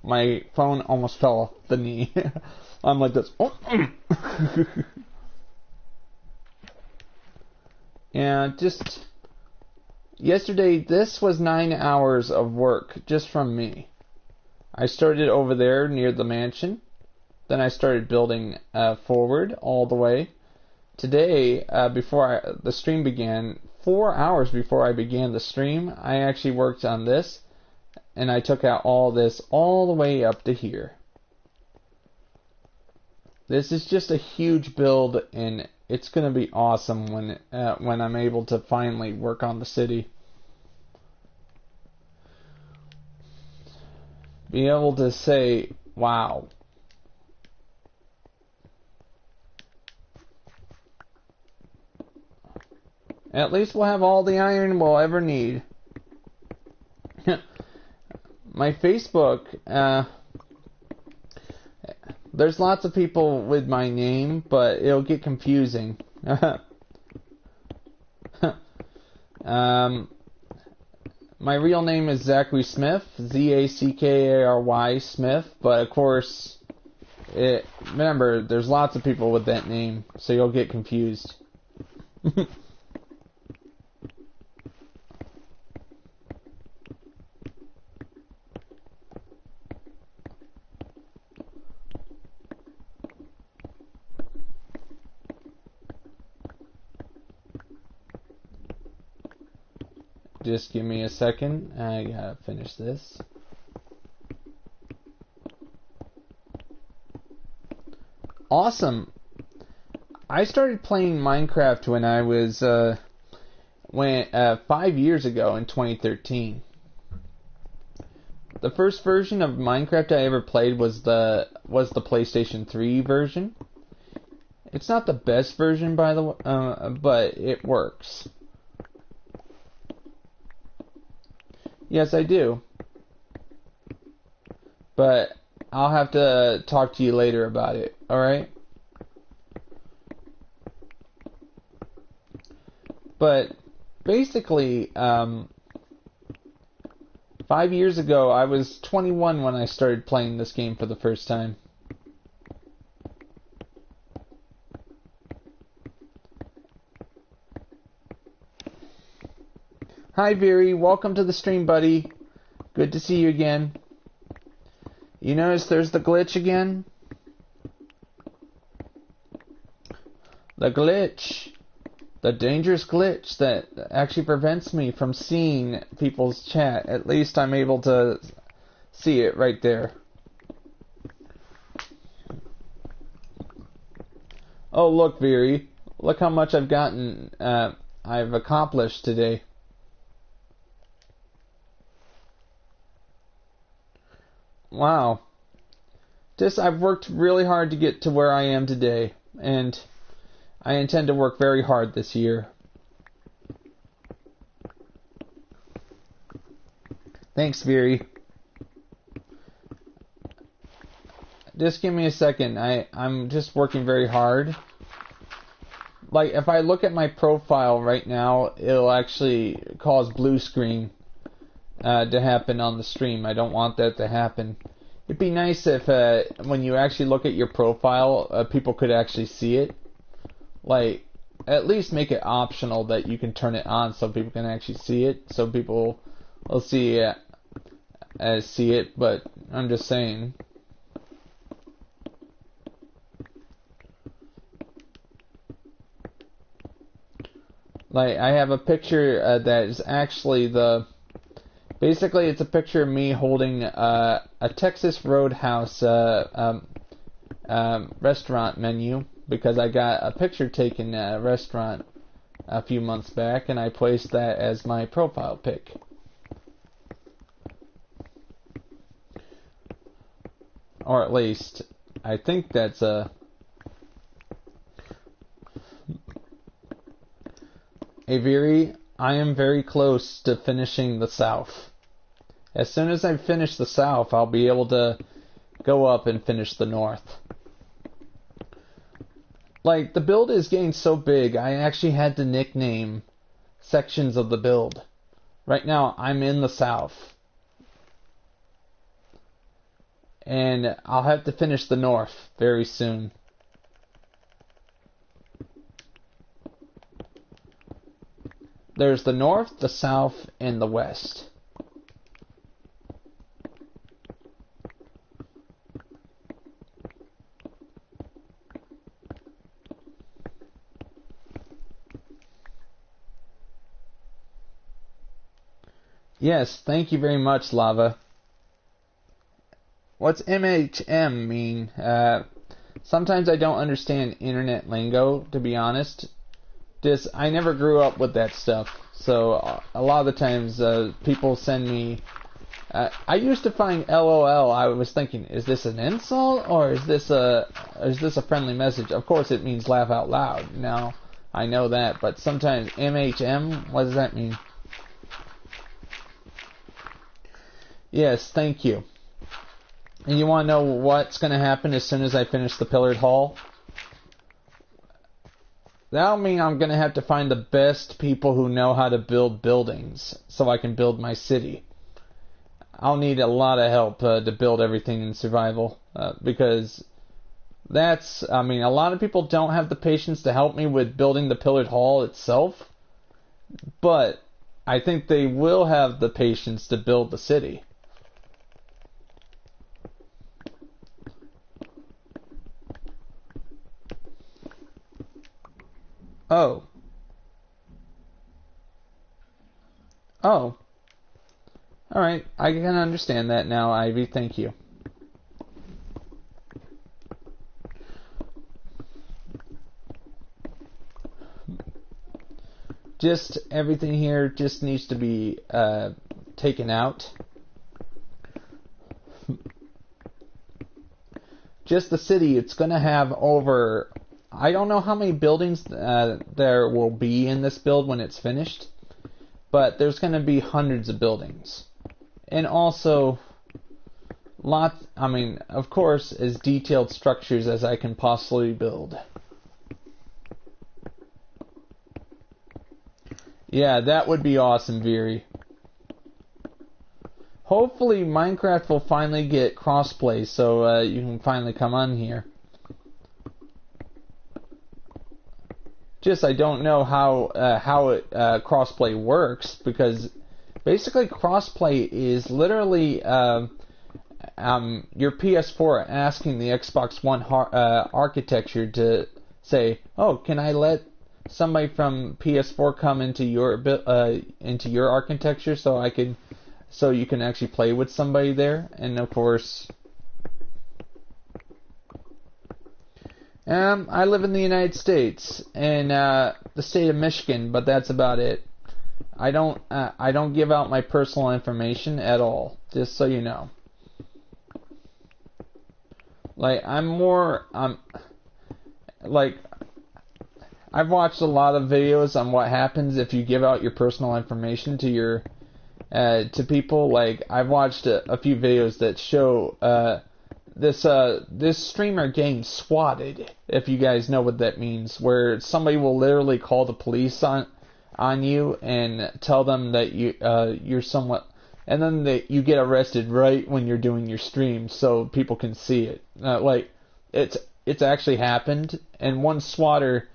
My phone almost fell off the knee. I'm like this. And just yesterday, this was 9 hours of work just from me. I started over there near the mansion. Then I started building forward all the way. Today, before the stream began, 4 hours before I began the stream, I actually worked on this. And I took out all this all the way up to here. This is just a huge build, and it's going to be awesome when I'm able to finally work on the city. Be able to say, wow. At least we'll have all the iron we'll ever need. My Facebook, there's lots of people with my name, but it'll get confusing. My real name is Zachary Smith, Zackary Smith, but of course, remember, there's lots of people with that name, so you'll get confused. Just give me a second. I gotta finish this. Awesome. I started playing Minecraft when I was 5 years ago in 2013. The first version of Minecraft I ever played was the PlayStation 3 version. It's not the best version, by the way, but it works. Yes, I do. But I'll have to talk to you later about it, alright? But basically, 5 years ago, I was 21 when I started playing this game for the first time. Hi, Veery. Welcome to the stream, buddy. Good to see you again. You notice there's the glitch again? The glitch. The dangerous glitch that actually prevents me from seeing people's chat. At least I'm able to see it right there. Oh, look, Viri. Look how much I've I've accomplished today. Wow. I've worked really hard to get to where I am today, and I intend to work very hard this year. Thanks, Viri. Just give me a second. I'm just working very hard. Like, if I look at my profile right now, it'll actually cause blue screen to happen on the stream. I don't want that to happen. It'd be nice if when you actually look at your profile, people could actually see it. Like, at least make it optional that you can turn it on so people can actually see it. So people will see it, but I'm just saying. Like, I have a picture that is actually basically it's a picture of me holding a Texas Roadhouse restaurant menu, because I got a picture taken at a restaurant a few months back, and I placed that as my profile pic. Or at least, I think that's Aviri, I am very close to finishing the South. As soon as I finish the South, I'll be able to go up and finish the North. Like, the build is getting so big, I actually had to nickname sections of the build. Right now, I'm in the South. And I'll have to finish the North very soon. There's the North, the South, and the West. Yes, thank you very much, Lava. What's MHM mean? Sometimes I don't understand internet lingo, to be honest. I never grew up with that stuff, so a lot of the times people send me. I used to find LOL. I was thinking, is this an insult or is this a friendly message? Of course, it means laugh out loud. Now I know that, but sometimes MHM. What does that mean? Yes, thank you. And you want to know what's going to happen as soon as I finish the Pillared Hall? That'll mean I'm going to have to find the best people who know how to build buildings so I can build my city. I'll need a lot of help to build everything in survival because a lot of people don't have the patience to help me with building the Pillared Hall itself, but I think they will have the patience to build the city. Oh. Alright, I can understand that now, Ivy. Thank you. Just everything here just needs to be taken out. Just the city, it's going to have over... I don't know how many buildings there will be in this build when it's finished, but there's going to be hundreds of buildings. And also, of course, as detailed structures as I can possibly build. Yeah, that would be awesome, Viri. Hopefully, Minecraft will finally get crossplay, so you can finally come on here. I don't know how crossplay works, because basically crossplay is literally your PS4 asking the Xbox One architecture to say, "Oh, can I let somebody from PS4 come into your architecture so you can actually play with somebody there?" And of course, I live in the United States, in the state of Michigan, but that's about it. I don't give out my personal information at all, just so you know. Like, I've watched a lot of videos on what happens if you give out your personal information to people. Like, I've watched a few videos that show this streamer getting swatted, if you guys know what that means, where somebody will literally call the police on you and tell them that you're somewhat, and then you get arrested right when you're doing your stream, so people can see it. Like, it's actually happened, and one swatter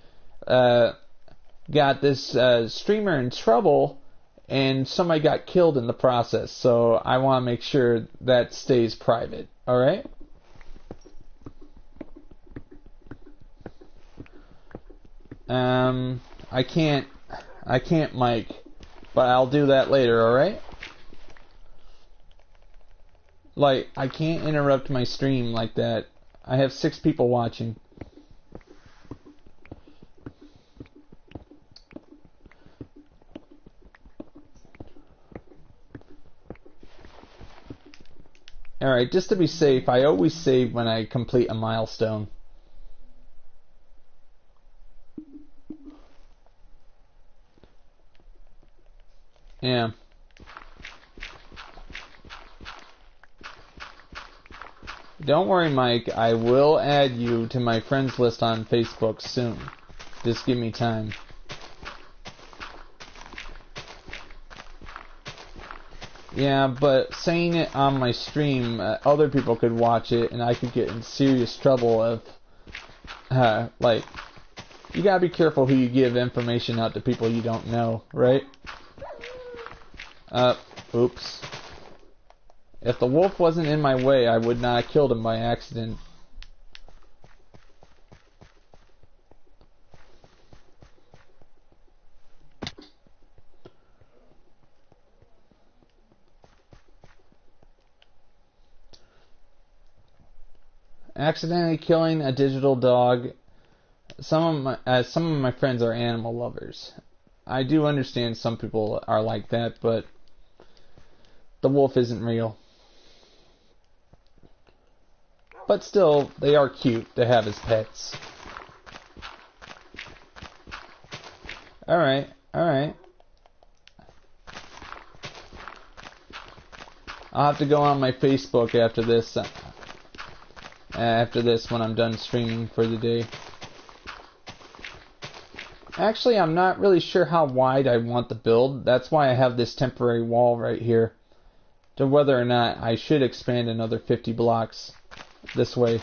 got this streamer in trouble, and somebody got killed in the process. So I want to make sure that stays private. All right. I can't mic, but I'll do that later, alright? Like, I can't interrupt my stream like that. I have 6 people watching. Alright, just to be safe, I always save when I complete a milestone. Yeah. Don't worry, Mike. I will add you to my friends list on Facebook soon. Just give me time. Yeah, but saying it on my stream, other people could watch it, and I could get in serious trouble if, like, you gotta be careful who you give information out to people you don't know, right? Oops. If the wolf wasn't in my way, I would not have killed him by accident. Accidentally killing a digital dog. Some of my friends are animal lovers. I do understand some people are like that, but the wolf isn't real. But still, they are cute to have as pets. Alright, alright. I'll have to go on my Facebook after this. When I'm done streaming for the day. Actually, I'm not really sure how wide I want the build. That's why I have this temporary wall right here. To whether or not I should expand another 50 blocks this way.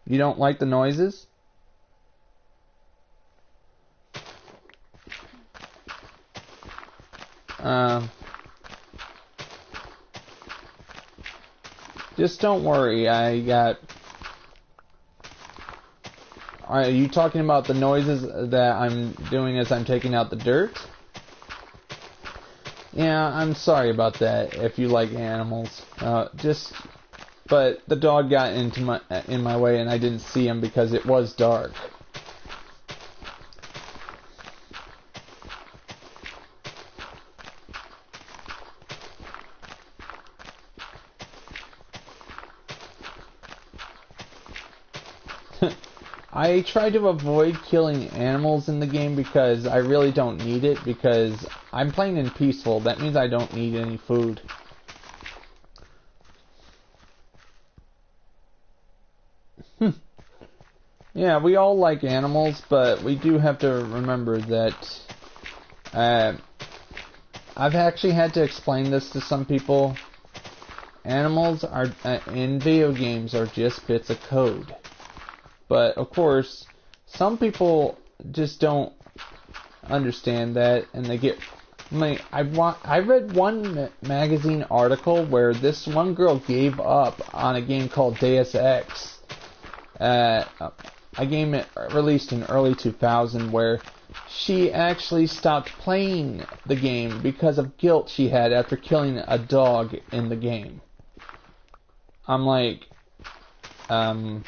You don't like the noises? Just don't worry, Are you talking about the noises that I'm doing as I'm taking out the dirt? Yeah, I'm sorry about that if you like animals. But the dog got in my way and I didn't see him because it was dark. I try to avoid killing animals in the game because I really don't need it, because I'm playing in peaceful. That means I don't need any food. Yeah, we all like animals, but we do have to remember that I've actually had to explain this to some people. Animals are in video games are just bits of code. But, of course, some people just don't understand that, and they get I read one magazine article where this one girl gave up on a game called Deus Ex, a game released in early 2000, where she actually stopped playing the game because of guilt she had after killing a dog in the game. I'm like, and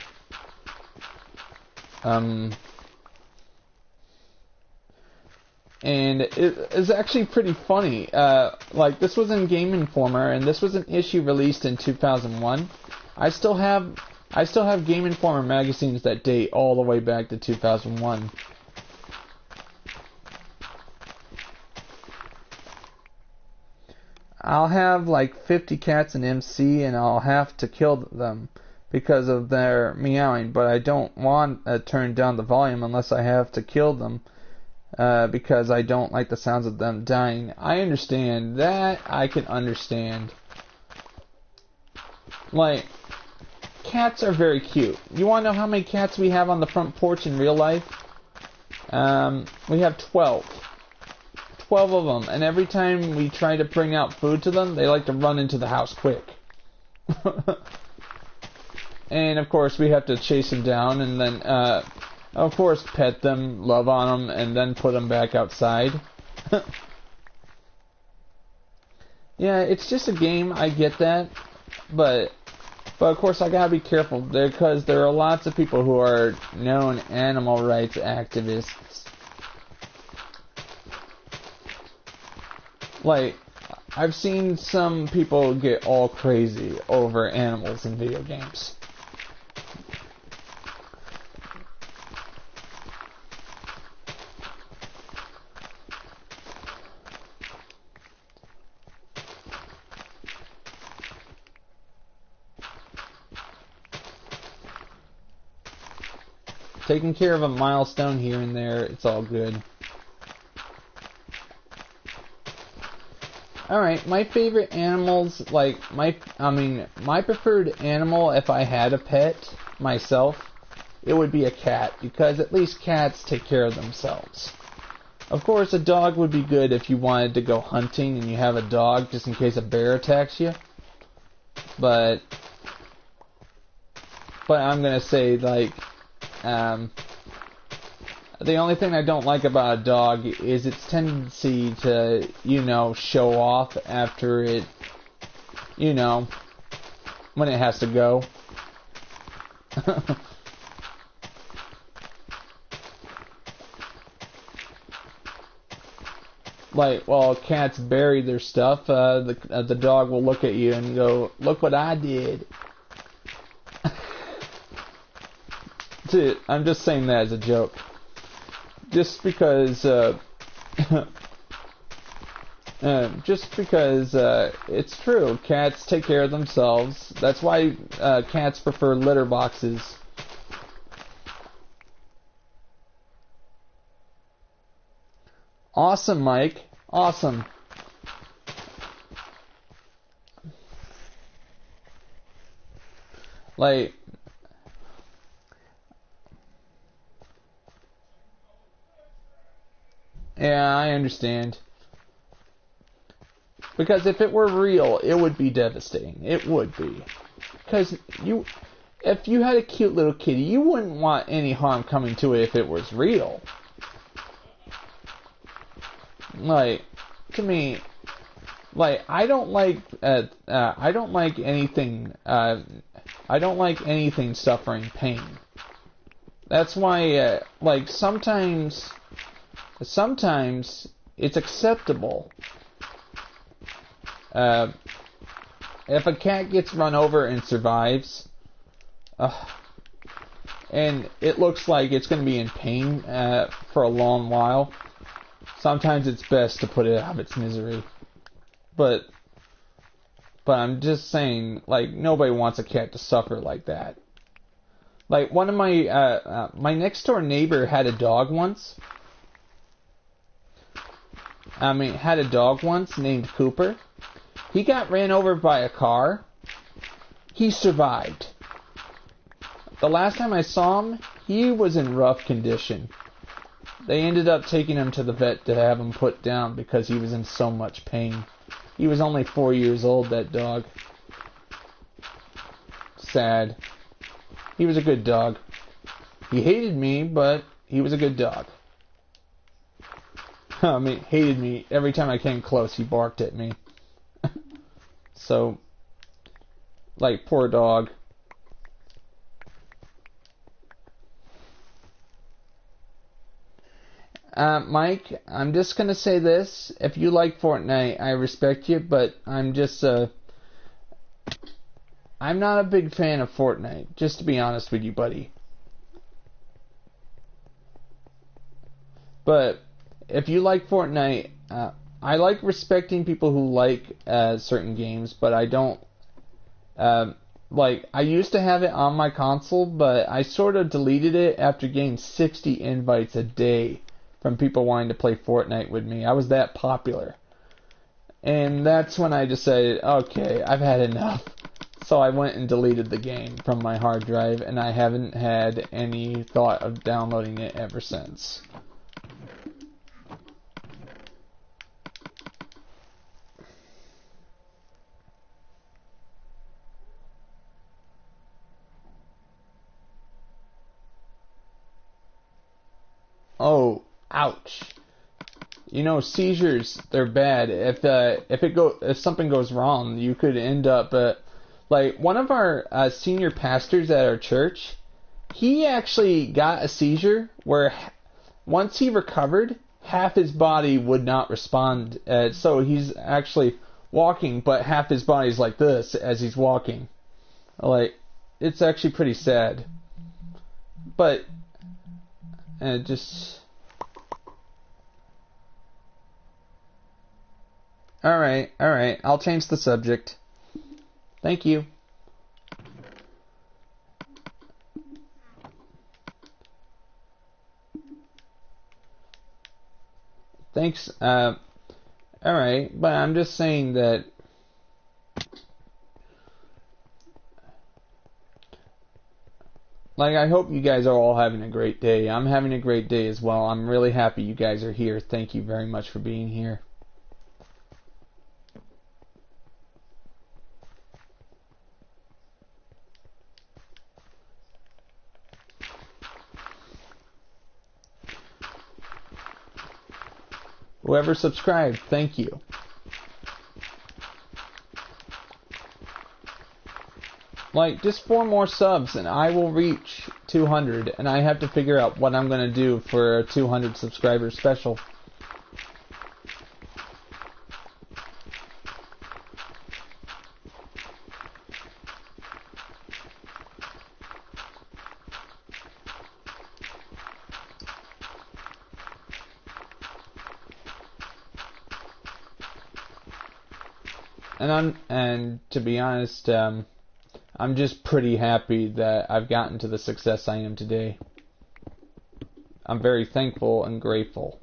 it's actually pretty funny. Like, this was in Game Informer, and this was an issue released in 2001. I still have Game Informer magazines that date all the way back to 2001. I'll have like 50 cats in MC, and I'll have to kill them because of their meowing, but I don't want to turn down the volume unless I have to kill them. Because I don't like the sounds of them dying. I understand. That I can understand. Like, cats are very cute. You want to know how many cats we have on the front porch in real life? We have 12. 12 of them. And every time we try to bring out food to them, they like to run into the house quick. And, of course, we have to chase them down and then, of course, pet them, love on them, and then put them back outside. Yeah, it's just a game, I get that. But of course, I gotta be careful, because there are lots of people who are known animal rights activists. Like, I've seen some people get all crazy over animals in video games. Taking care of a milestone here and there, it's all good. Alright, my favorite animals, like, my preferred animal if I had a pet myself, it would be a cat, because at least cats take care of themselves. Of course, a dog would be good if you wanted to go hunting and you have a dog just in case a bear attacks you. But I'm gonna say, like, the only thing I don't like about a dog is its tendency to, show off after it, when it has to go. Like, while cats bury their stuff, the dog will look at you and go, "Look what I did." I'm just saying that as a joke. Just because it's true. Cats take care of themselves. That's why cats prefer litter boxes. Awesome, Mike. Awesome. Like, yeah, I understand. Because if it were real, it would be devastating. It would be. Because if you had a cute little kitty, you wouldn't want any harm coming to it if it was real. Like, to me, like, I don't like anything suffering pain. That's why, like, sometimes it's acceptable. If a cat gets run over and survives, and it looks like it's going to be in pain for a long while, sometimes it's best to put it out of its misery. But I'm just saying, like, nobody wants a cat to suffer like that. Like, one of my next door neighbor had a dog once. Had a dog once named Cooper. He got ran over by a car. He survived. The last time I saw him, he was in rough condition. They ended up taking him to the vet to have him put down because he was in so much pain. He was only 4 years old, that dog. Sad. He was a good dog. He hated me, but he was a good dog. I mean, hated me. Every time I came close, he barked at me. So, like, poor dog. Mike, I'm just gonna say this. If you like Fortnite, I respect you, but I'm not a big fan of Fortnite, just to be honest with you, buddy. But if you like Fortnite, I like respecting people who like certain games, but I don't. I used to have it on my console, but I sort of deleted it after getting 60 invites a day from people wanting to play Fortnite with me. I was that popular. And that's when I decided, okay, I've had enough. So I went and deleted the game from my hard drive, and I haven't had any thought of downloading it ever since. Oh, ouch. You know, seizures, they're bad. If something goes wrong, you could end up like one of our senior pastors at our church, he actually got a seizure where once he recovered, half his body would not respond. So he's actually walking, but half his body's like this as he's walking. Like, it's actually pretty sad. But just... Alright, I'll change the subject. Thank you. Thanks, alright, but I'm just saying that I hope you guys are all having a great day. I'm having a great day as well. I'm really happy you guys are here. Thank you very much for being here. Whoever subscribed, thank you. Like, just 4 more subs and I will reach 200, and I have to figure out what I'm going to do for a 200 subscriber special. And to be honest, I'm just pretty happy that I've gotten to the success I am today. I'm very thankful and grateful.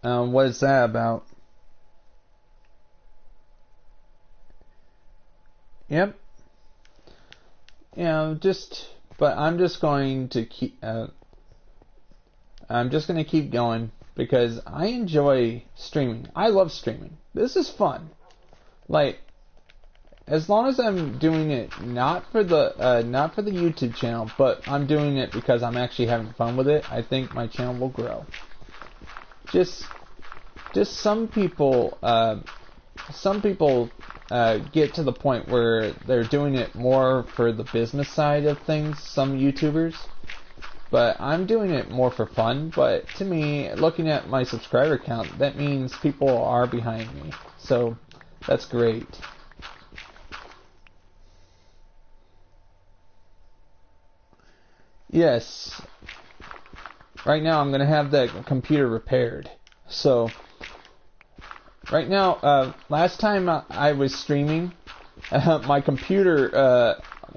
What is that about? Yep. You know, but I'm just going to keep, I'm just going to keep going because I enjoy streaming. I love streaming. This is fun. Like, as long as I'm doing it not for the YouTube channel, but I'm doing it because I'm actually having fun with it, I think my channel will grow. Just some people get to the point where they're doing it more for the business side of things, some YouTubers, but I'm doing it more for fun. But to me, looking at my subscriber count, that means people are behind me, so that's great. Yes, right now I'm gonna have that computer repaired. So right now, last time I was streaming, my computer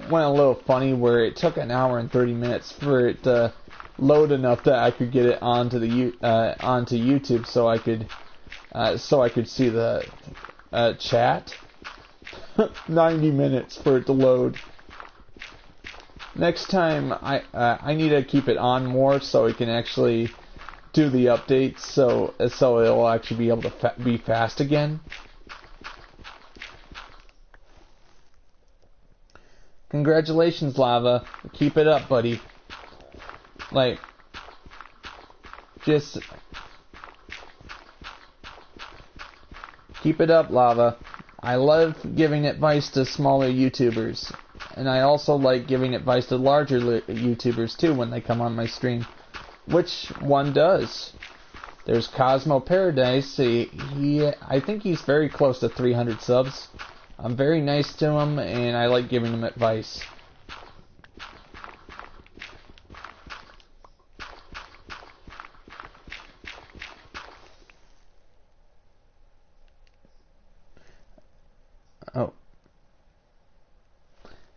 went a little funny where it took an hour and 30 minutes for it to load enough that I could get it onto onto YouTube, so I could see the chat. 90 minutes for it to load. Next time I need to keep it on more so it can actually do the updates, so it'll actually be able to be fast again. Congratulations, Lava. Keep it up, buddy. Like, just keep it up, Lava. I love giving advice to smaller YouTubers, and I also like giving advice to larger YouTubers too when they come on my stream, which one does. There's Cosmo Paradise. I think he's very close to 300 subs. I'm very nice to him, and I like giving him advice. Oh.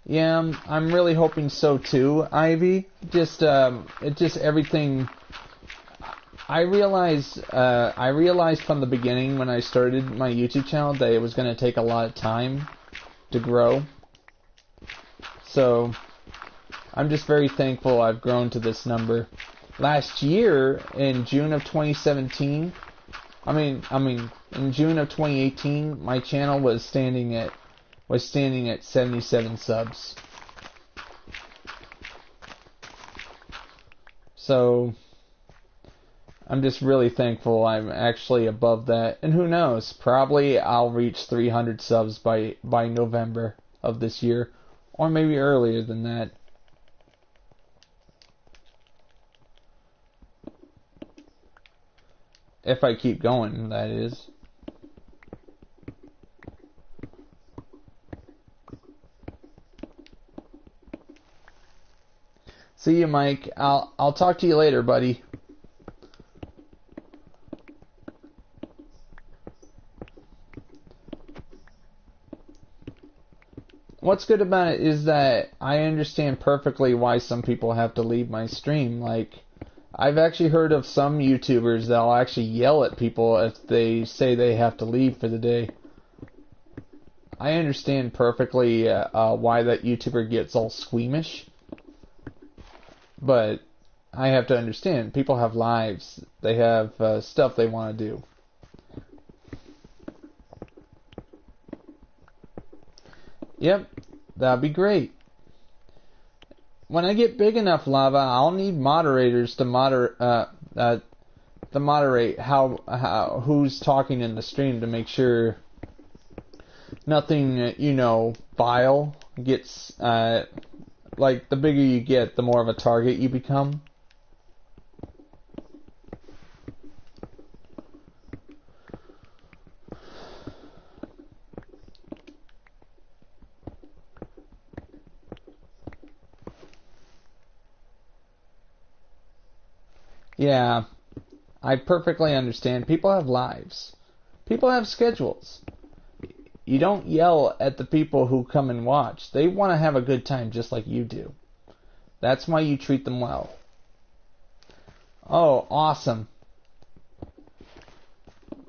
Yeah, I'm really hoping so too, Ivy. Just everything. I realized from the beginning when I started my YouTube channel that it was going to take a lot of time to grow. So, I'm just very thankful I've grown to this number. Last year, in June of 2017, in June of 2018, my channel was standing at 77 subs. So, I'm just really thankful I'm actually above that. And who knows, probably I'll reach 300 subs by November of this year. Or maybe earlier than that. If I keep going, that is. See you, Mike. I'll talk to you later, buddy. What's good about it is that I understand perfectly why some people have to leave my stream. Like, I've actually heard of some YouTubers that'll actually yell at people if they say they have to leave for the day. I understand perfectly why that YouTuber gets all squeamish. But I have to understand, people have lives. They have stuff they want to do. Yep, that'd be great. When I get big enough, Lava, I'll need moderators to moderate how who's talking in the stream to make sure nothing, vile gets. Like, the bigger you get, the more of a target you become. Yeah, I perfectly understand. People have lives. People have schedules. You don't yell at the people who come and watch. They want to have a good time just like you do. That's why you treat them well. Oh, awesome.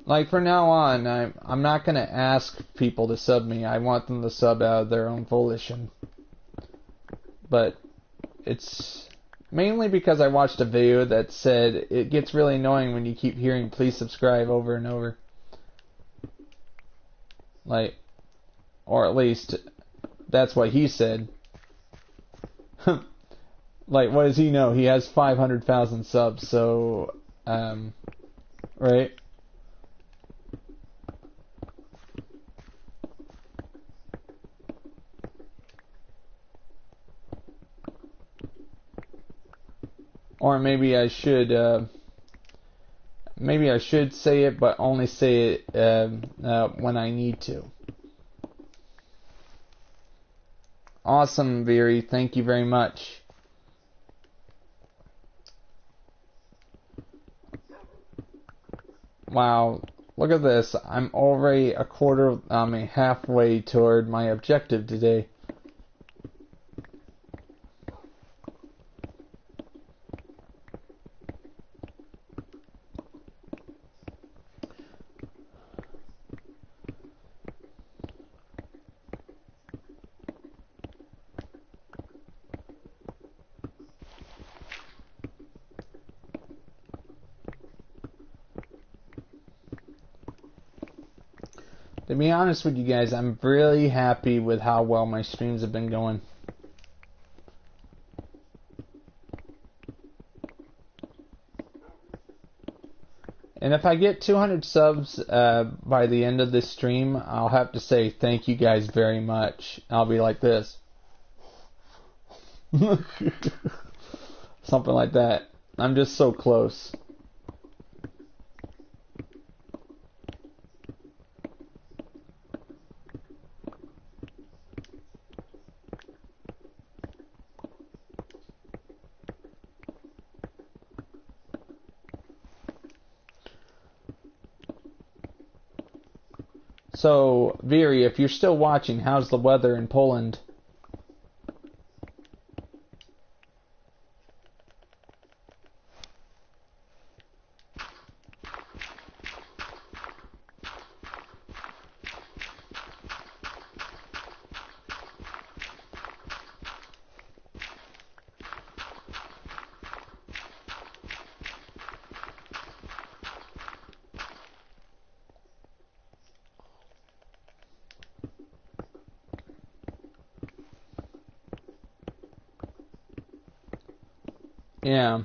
Like, from now on, I'm not going to ask people to sub me. I want them to sub out of their own volition. But it's mainly because I watched a video that said it gets really annoying when you keep hearing please subscribe over and over. Like, or at least that's what he said. Like, what does he know? He has 500,000 subs, so, right? Or maybe I should say it, but only say it when I need to. Awesome, Veery. Thank you very much. Wow, look at this. I'm already halfway toward my objective today. To be honest with you guys, I'm really happy with how well my streams have been going. And if I get 200 subs by the end of this stream, I'll have to say thank you guys very much. I'll be like this. Something like that. I'm just so close. So, Viri, if you're still watching, how's the weather in Poland? Yeah.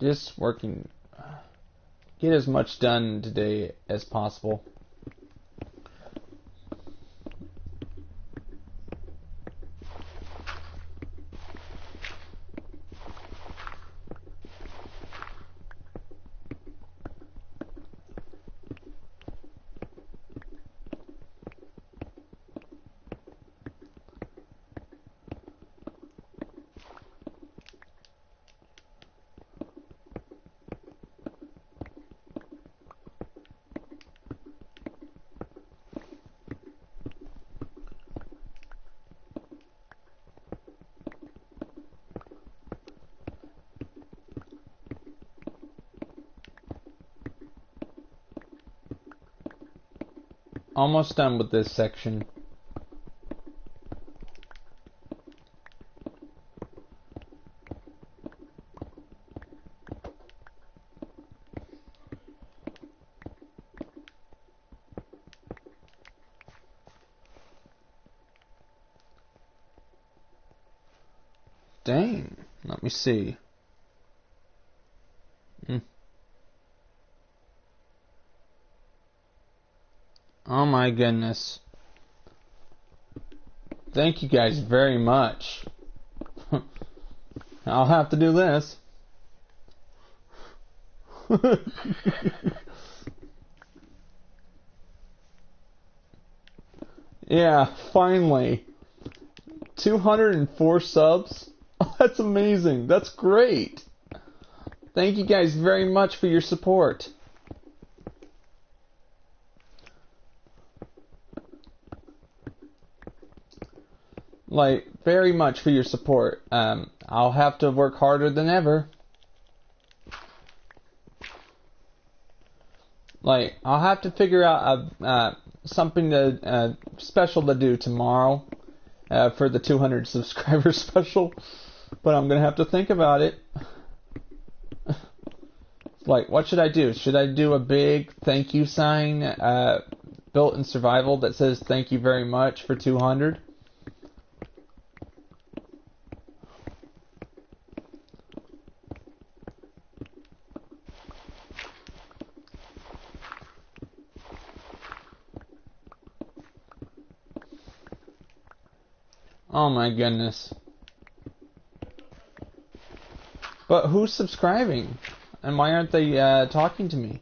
Just working. Get as much done today as possible. Almost done with this section. Dang. Let me see. Oh my goodness. Thank you guys very much. I'll have to do this. Yeah, finally. 204 subs? Oh, that's amazing. That's great. Thank you guys very much for your support. Like, very much for your support. I'll have to work harder than ever. Like, I'll have to figure out something special to do tomorrow for the 200 subscriber special. But I'm going to have to think about it. Like, what should I do? Should I do a big thank you sign built in survival that says thank you very much for 200? Oh my goodness. But who's subscribing? And why aren't they talking to me?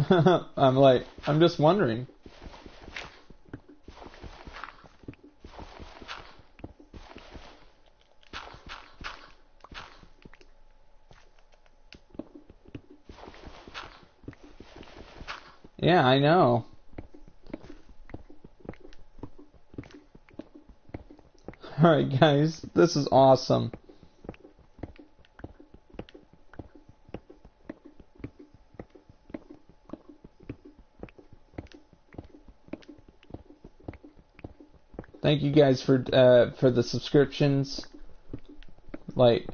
I'm just wondering. Yeah, I know. Alright guys, this is awesome. Thank you guys for the subscriptions. Like,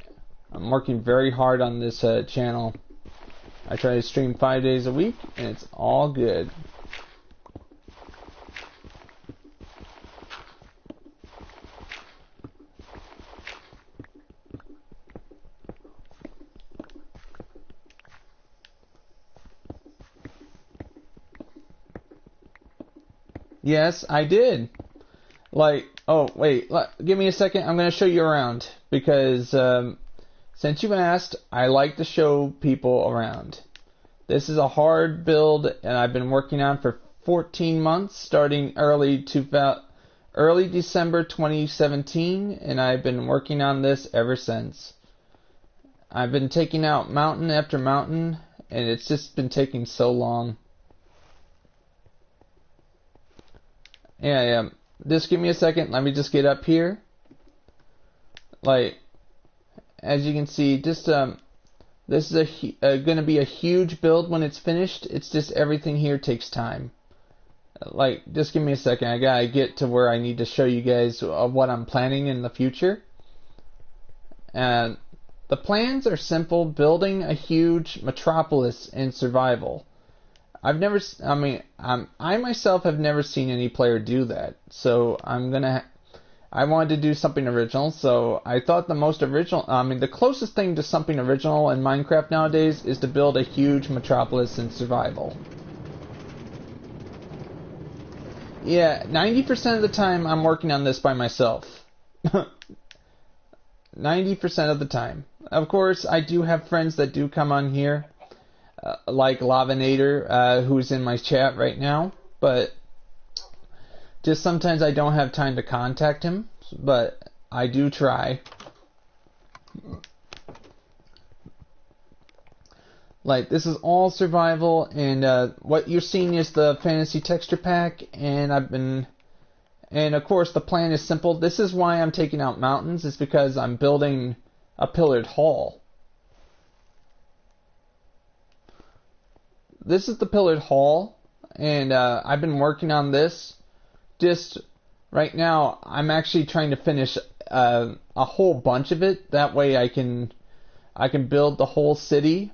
I'm working very hard on this channel. I try to stream 5 days a week, and it's all good. Yes, I did. Like, oh, wait, give me a second. I'm going to show you around. Because, since you've asked, I like to show people around. This is a hard build, and I've been working on for 14 months, starting early December 2017, and I've been working on this ever since. I've been taking out mountain after mountain, and it's just been taking so long. Yeah. Just give me a second. Let me just get up here. Like, as you can see, just this is going to be a huge build when it's finished. It's just everything here takes time. Like, just give me a second. I gotta get to where I need to show you guys what I'm planning in the future. And the plans are simple: building a huge metropolis in survival. I myself have never seen any player do that, so I wanted to do something original, so I thought the closest thing to something original in Minecraft nowadays is to build a huge metropolis in survival. Yeah, 90% of the time I'm working on this by myself. 90% of the time. Of course, I do have friends that do come on here. Like Lavinator, who's in my chat right now, but just sometimes I don't have time to contact him, but I do try. Like, this is all survival, and what you're seeing is the fantasy texture pack, and of course the plan is simple. This is why I'm taking out mountains, is because I'm building a pillared hall. This is the pillared hall, and I've been working on this. Just right now, I'm actually trying to finish a whole bunch of it. That way, I can build the whole city.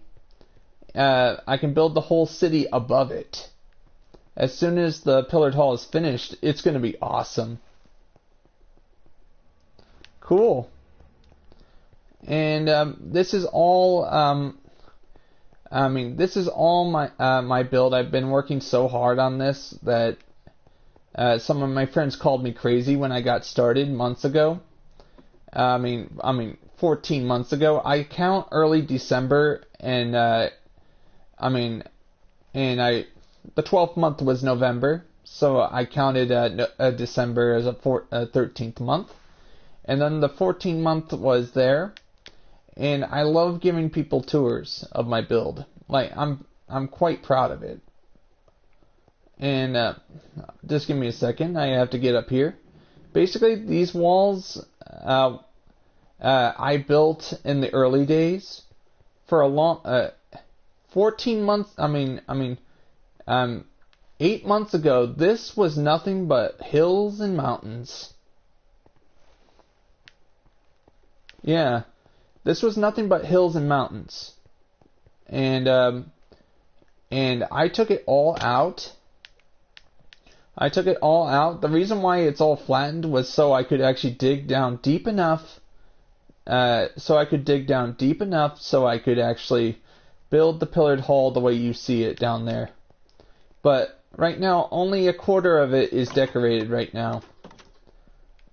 I can build the whole city above it. As soon as the pillared hall is finished, it's going to be awesome. Cool. And this is all. This is all my build. I've been working so hard on this that some of my friends called me crazy when I got started months ago. 14 months ago. I count early December, and the 12th month was November, so I counted December as a 13th month, and then the 14th month was there. And I love giving people tours of my build. Like, I'm quite proud of it. And just give me a second. I have to get up here. Basically, these walls I built in the early days for a long 14 months. 8 months ago. This was nothing but hills and mountains. Yeah. This was nothing but hills and mountains, and I took it all out. The reason why it's all flattened was so I could actually dig down deep enough. So I could actually build the pillared hall the way you see it down there. But right now, only a quarter of it is decorated right now.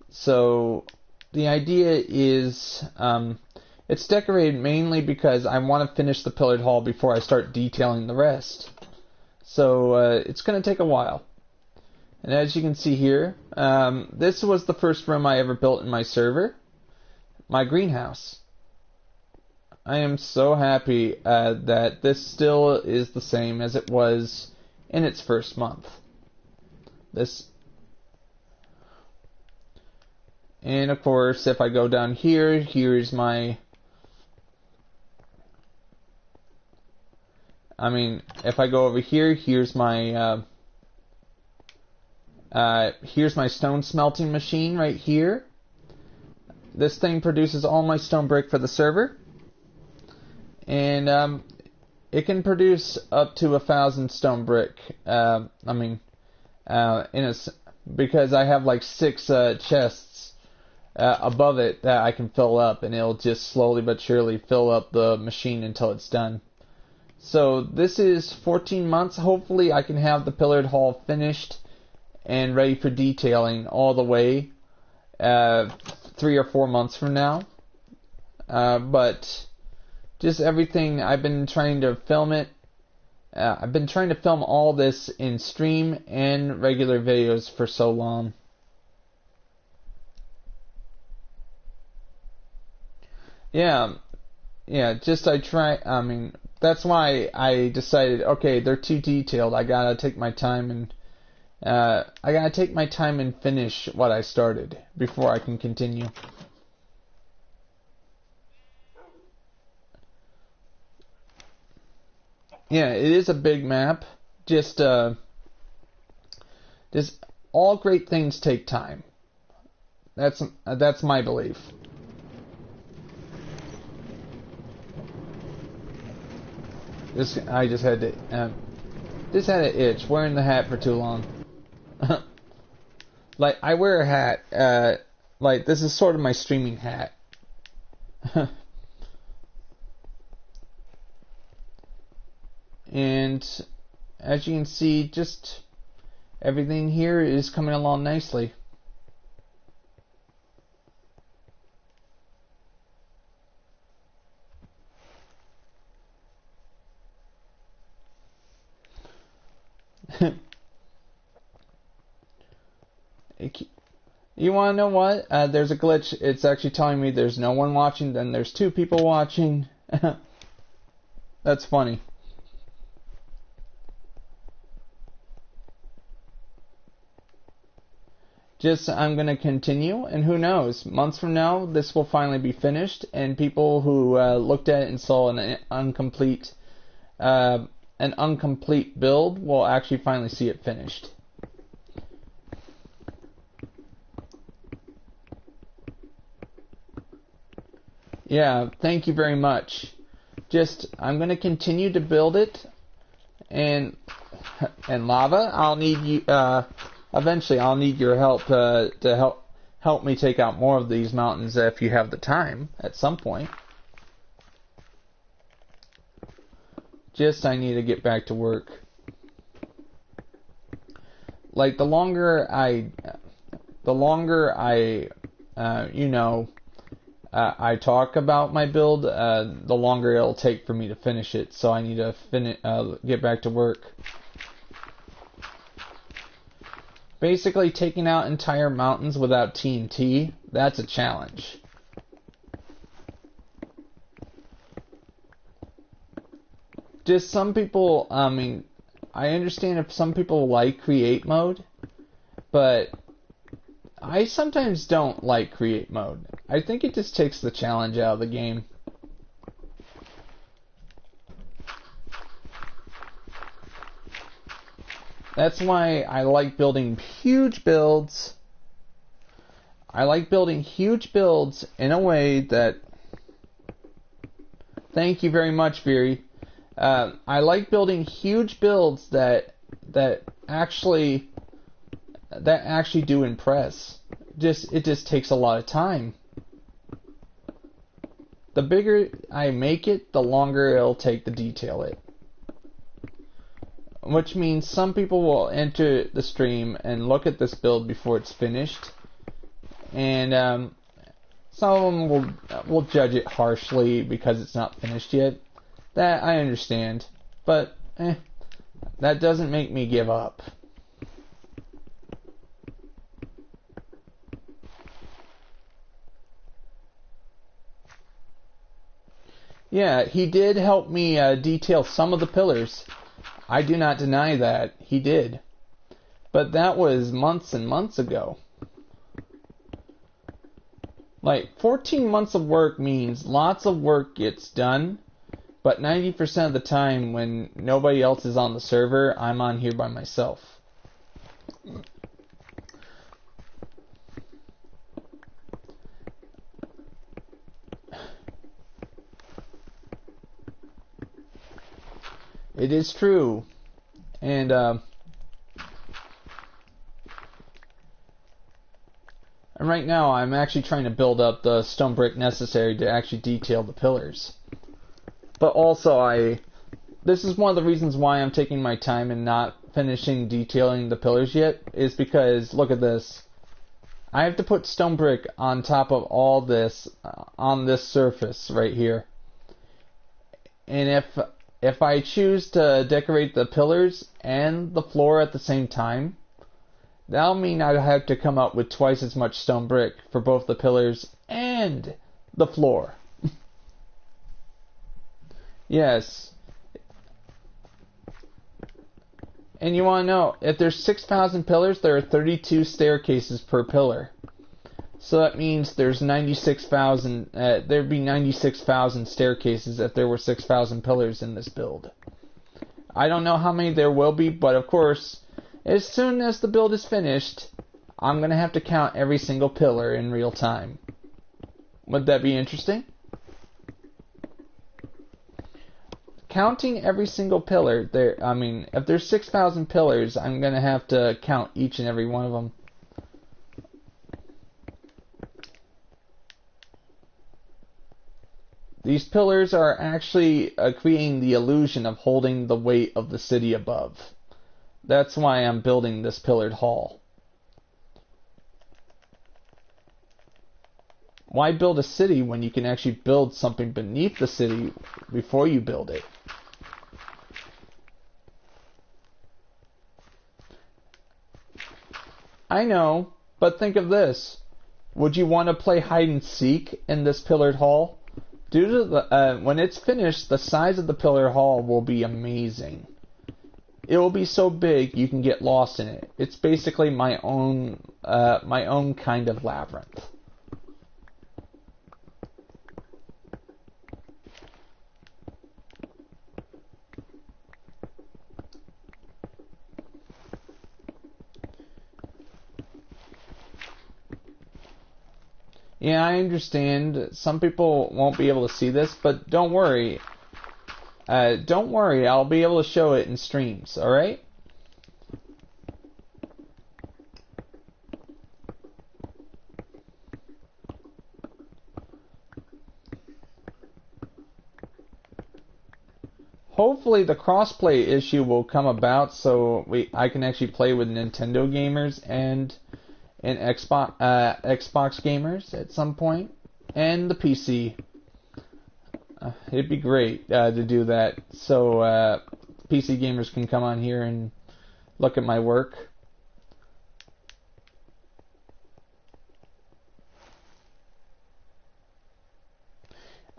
So the idea is. It's decorated mainly because I want to finish the pillared hall before I start detailing the rest. So it's going to take a while. And as you can see here, this was the first room I ever built in my server. My greenhouse. I am so happy that this still is the same as it was in its first month. And of course, if I go down here, here's my... if I go over here, here's my Here's my stone smelting machine right here. This thing produces all my stone brick for the server. And it can produce up to 1,000 stone brick. Because I have like 6 chests above it that I can fill up, and it'll just slowly but surely fill up the machine until it's done. So this is 14 months. Hopefully I can have the pillared hall finished and ready for detailing all the way 3 or 4 months from now. But just everything, I've been trying to film it. I've been trying to film all this in stream and regular videos for so long. Yeah, that's why I decided, okay, they're too detailed. I gotta take my time and finish what I started before I can continue. Yeah, it is a big map. Just all great things take time. That's my belief. I just had to itch wearing the hat for too long. Like, I wear a hat. Like, this is sort of my streaming hat. And as you can see, just everything here is coming along nicely. You want to know what? There's a glitch. It's actually telling me there's no one watching, then there's 2 people watching. That's funny. I'm going to continue, and who knows, months from now, this will finally be finished, and people who looked at it and saw an incomplete build will actually finally see it finished. Yeah, thank you very much. I'm going to continue to build it, and Lava, I'll need you, eventually I'll need your help to help me take out more of these mountains if you have the time at some point. I need to get back to work. Like, the longer I I talk about my build, the longer it'll take for me to finish it. So I need to get back to work. Basically, taking out entire mountains without TNT, that's a challenge. Some people, I understand if some people like create mode, but I sometimes don't like create mode. I think it just takes the challenge out of the game. That's why I like building huge builds. I like building huge builds in a way that... Thank you very much, Viri. I like building huge builds that actually do impress. It just takes a lot of time. The bigger I make it, the longer it'll take to detail it. Which means some people will enter the stream and look at this build before it's finished, and some of them will judge it harshly because it's not finished yet. That I understand, but that doesn't make me give up. Yeah, he did help me detail some of the pillars. I do not deny that. He did. But that was months and months ago. Like, 14 months of work means lots of work gets done, but 90% of the time when nobody else is on the server, I'm on here by myself. It is true. And right now I'm actually trying to build up the stone brick necessary to actually detail the pillars. But also this is one of the reasons why I'm taking my time and not finishing detailing the pillars yet, is because, look at this. I have to put stone brick on top of all this, on this surface right here. And if I choose to decorate the pillars and the floor at the same time, that'll mean I have to come up with twice as much stone brick for both the pillars and the floor. Yes. And you want to know, if there's 6,000 pillars, there are 32 staircases per pillar. So that means there's 96,000. There'd be 96,000 staircases if there were 6,000 pillars in this build. I don't know how many there will be, but of course, as soon as the build is finished, I'm gonna have to count every single pillar in real time. Would that be interesting? Counting every single pillar, if there's 6,000 pillars, I'm gonna have to count each and every one of them. These pillars are actually creating the illusion of holding the weight of the city above. That's why I'm building this pillared hall. Why build a city when you can actually build something beneath the city before you build it? I know, but think of this. Would you want to play hide and seek in this pillared hall? Due to the when it's finished, the size of the pillared hall will be amazing. It will be so big you can get lost in it. It's basically my own kind of labyrinth. Yeah, I understand. Some people won't be able to see this, but don't worry. Don't worry, I'll be able to show it in streams, alright? Hopefully the crossplay issue will come about so I can actually play with Nintendo gamers and Xbox gamers at some point, and the PC. It'd be great to do that, so PC gamers can come on here and look at my work.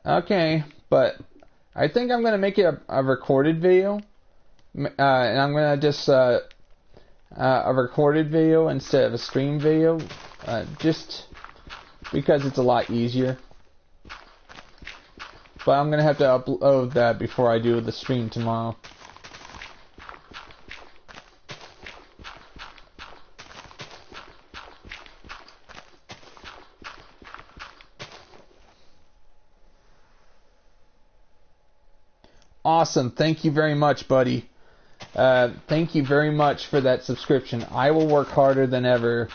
Okay, but I think I'm going to make it a recorded video, and I'm going to just a recorded video instead of a stream video, just because it's a lot easier. But I'm going to have to upload that before I do the stream tomorrow. Awesome. Thank you very much, buddy. Thank you very much for that subscription. I will work harder than ever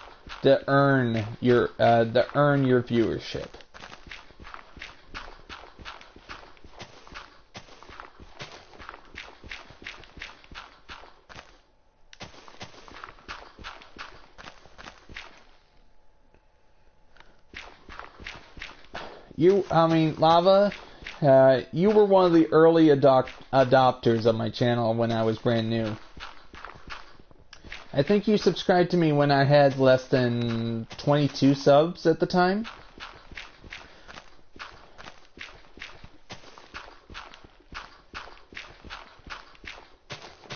to earn your viewership. Lava, you were one of the early adopters of my channel when I was brand new. I think you subscribed to me when I had less than 22 subs at the time.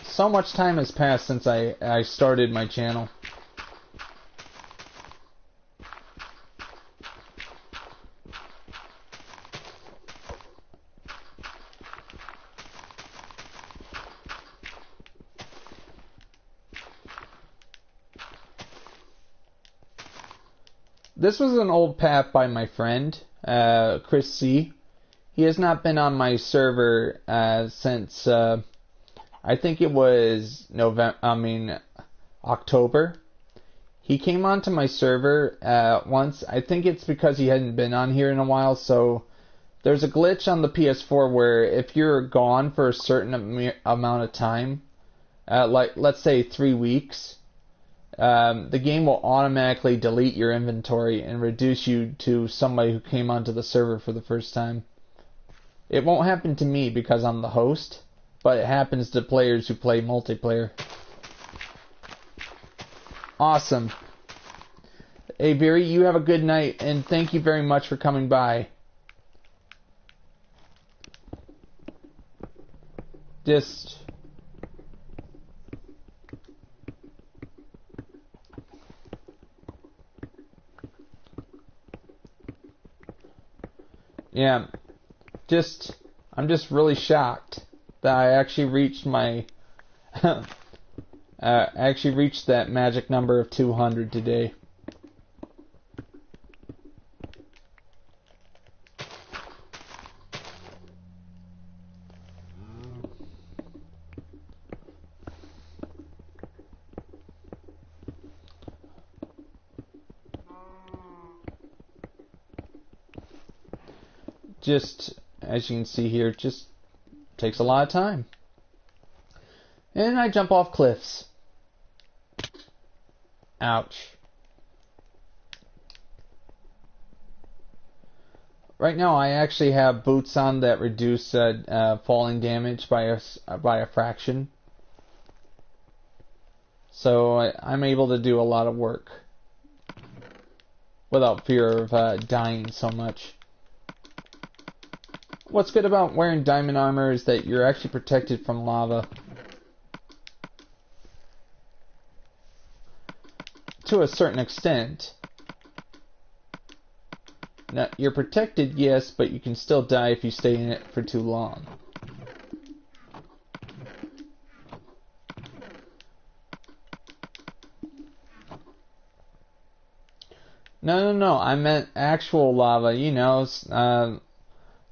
So much time has passed since I started my channel. This was an old path by my friend, Chris C. He has not been on my server since I think it was October. He came onto my server once. I think it's because he hadn't been on here in a while, so there's a glitch on the PS4 where if you're gone for a certain amount of time, like let's say 3 weeks, the game will automatically delete your inventory and reduce you to somebody who came onto the server for the first time. It won't happen to me because I'm the host, but it happens to players who play multiplayer. Awesome. Hey, Barry, you have a good night, and thank you very much for coming by. Just... yeah, I'm just really shocked that I actually reached my... actually reached that magic number of 200 today. Just, as you can see here, just takes a lot of time. And I jump off cliffs. Ouch. Right now I actually have boots on that reduce falling damage by a fraction. So I'm able to do a lot of work without fear of dying so much. What's good about wearing diamond armor is that you're actually protected from lava. To a certain extent. Now, you're protected, yes, but you can still die if you stay in it for too long. No, I meant actual lava, you know,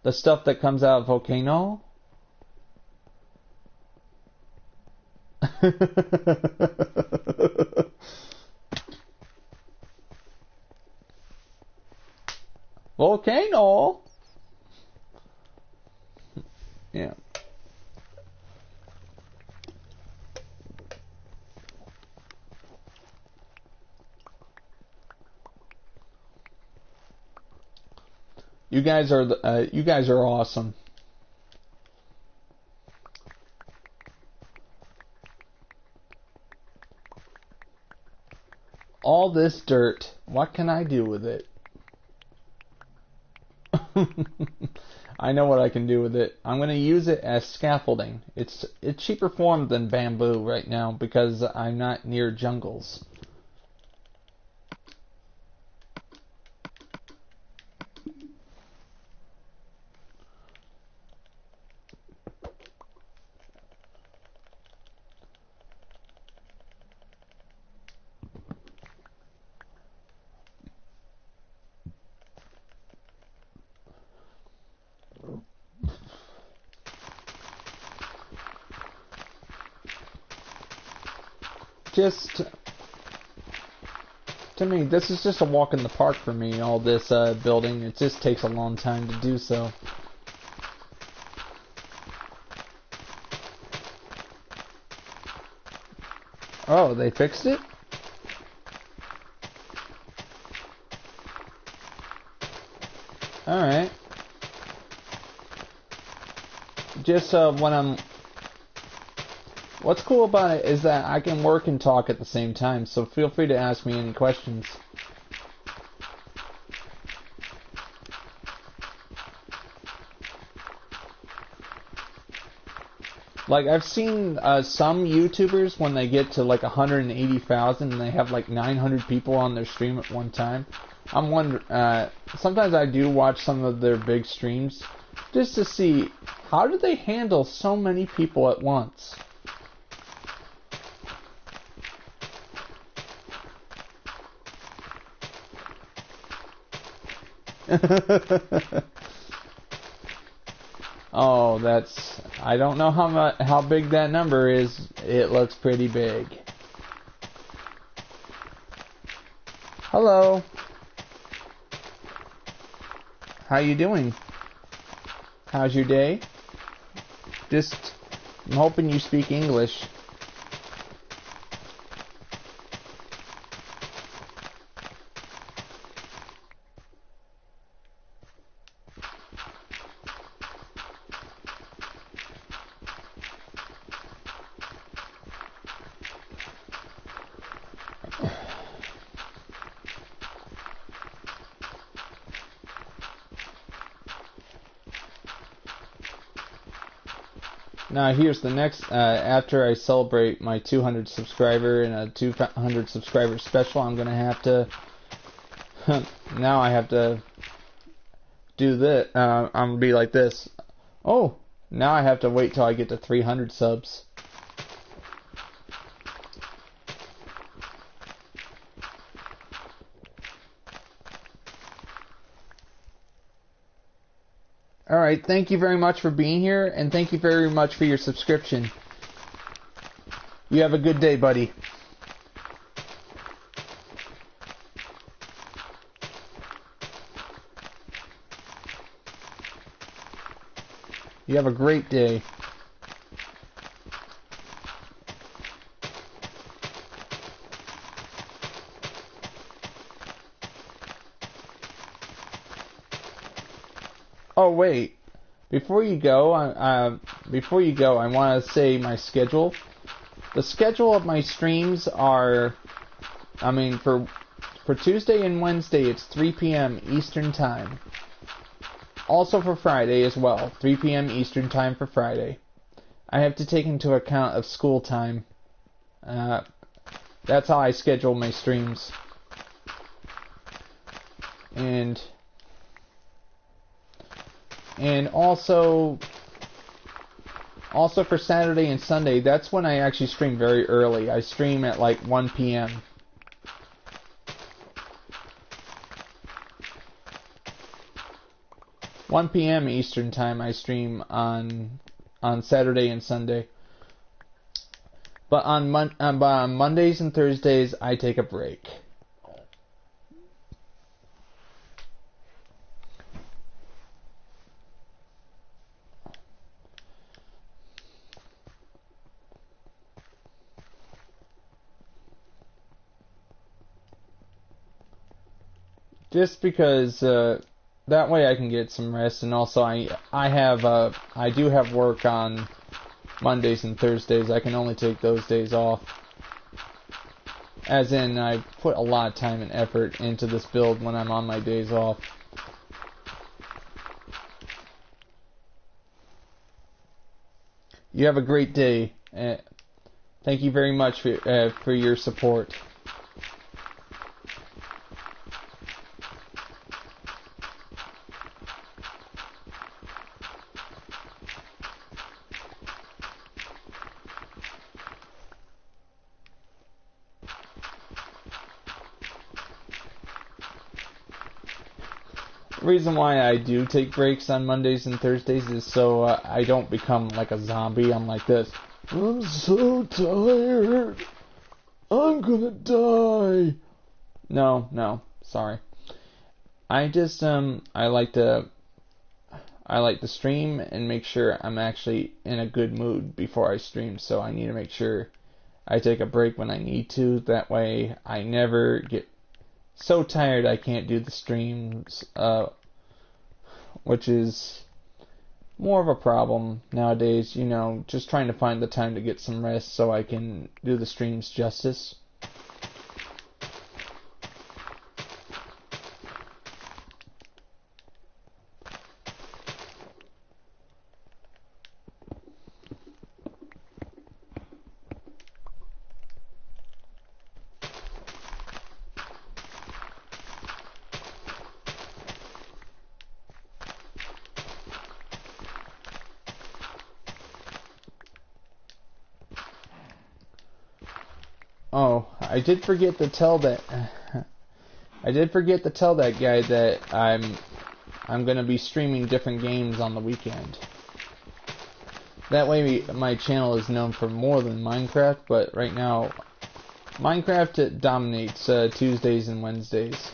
the stuff that comes out of volcano. Volcano. Yeah. You guys are awesome. All this dirt, what can I do with it? I know what I can do with it. I'm going to use it as scaffolding. It's cheaper form than bamboo right now because I'm not near jungles. Just, to me, this is just a walk in the park for me, all this building. It just takes a long time to do so. Oh, they fixed it? Alright. Just when I'm... What's cool about it is that I can work and talk at the same time, so feel free to ask me any questions. Like, I've seen some YouTubers, when they get to like 180,000 and they have like 900 people on their stream at one time. I'm wondering, sometimes I do watch some of their big streams just to see, how do they handle so many people at once? Oh, I don't know how big that number is. It looks pretty big. Hello. How you doing? How's your day? I'm hoping you speak English. Now here's the next, after I celebrate my 200 subscriber and a 200 subscriber special, I'm going to have to, now I have to do this, I'm going to be like this. Oh, now I have to wait till I get to 300 subs. Alright, thank you very much for being here, and thank you very much for your subscription. You have a good day, buddy. You have a great day. Oh wait, before you go, I want to say my schedule. The schedule of my streams are, for Tuesday and Wednesday, it's 3 p.m. Eastern Time. Also for Friday as well, 3 p.m. Eastern Time for Friday. I have to take into account of school time. That's how I schedule my streams. And also for Saturday and Sunday, that's when I actually stream very early. I stream at like 1 p.m. 1 p.m. Eastern Time I stream on Saturday and Sunday. But on Mondays and Thursdays I take a break. Just because that way I can get some rest, and also I do have work on Mondays and Thursdays. I can only take those days off. As in, I put a lot of time and effort into this build when I'm on my days off. You have a great day. Thank you very much for your support. The reason why I do take breaks on Mondays and Thursdays is so I don't become like a zombie. I'm like this. I'm so tired. I'm gonna die. No, sorry. I just I like to stream and make sure I'm actually in a good mood before I stream. So I need to make sure I take a break when I need to. That way I never get so tired I can't do the streams, which is more of a problem nowadays, you know, just trying to find the time to get some rest so I can do the streams justice. Oh, I did forget to tell that guy that I'm gonna be streaming different games on the weekend. That way my channel is known for more than Minecraft, but right now, Minecraft dominates Tuesdays and Wednesdays.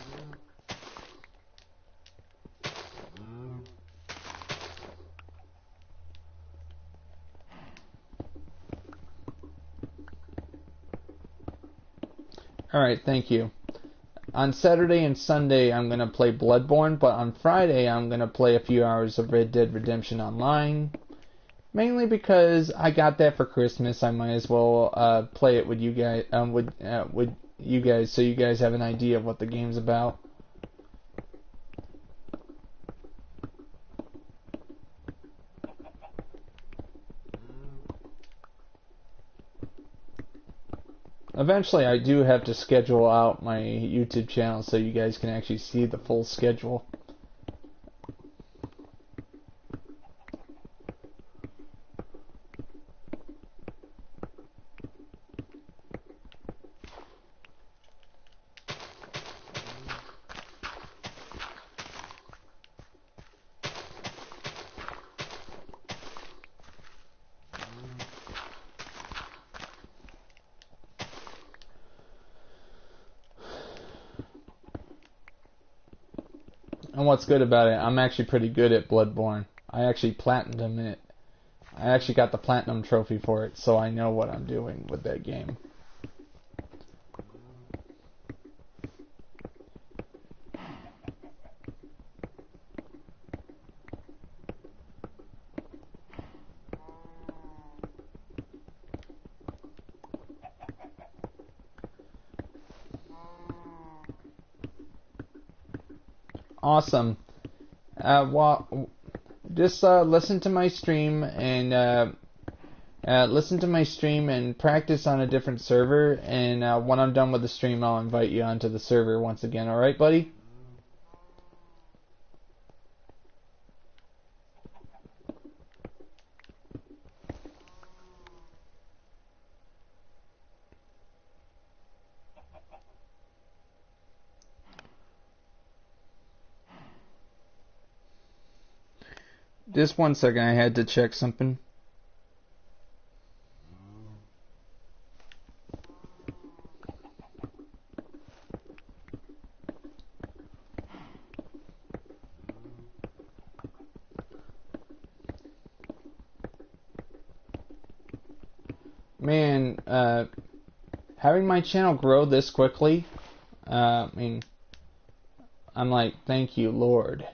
Alright, thank you. On Saturday and Sunday, I'm going to play Bloodborne, but on Friday, I'm going to play a few hours of Red Dead Redemption Online. Mainly because I got that for Christmas. I might as well play it with you guys, with you guys, so you guys have an idea of what the game's about. Eventually, I do have to schedule out my YouTube channel so you guys can actually see the full schedule. And what's good about it, I'm actually pretty good at Bloodborne. I actually platinumed it. I actually got the platinum trophy for it, so I know what I'm doing with that game. Awesome. Well, just listen to my stream and practice on a different server. And when I'm done with the stream, I'll invite you onto the server once again. All right, buddy? Just 1 second, I had to check something. Man, having my channel grow this quickly, I mean, I'm like, thank you, Lord.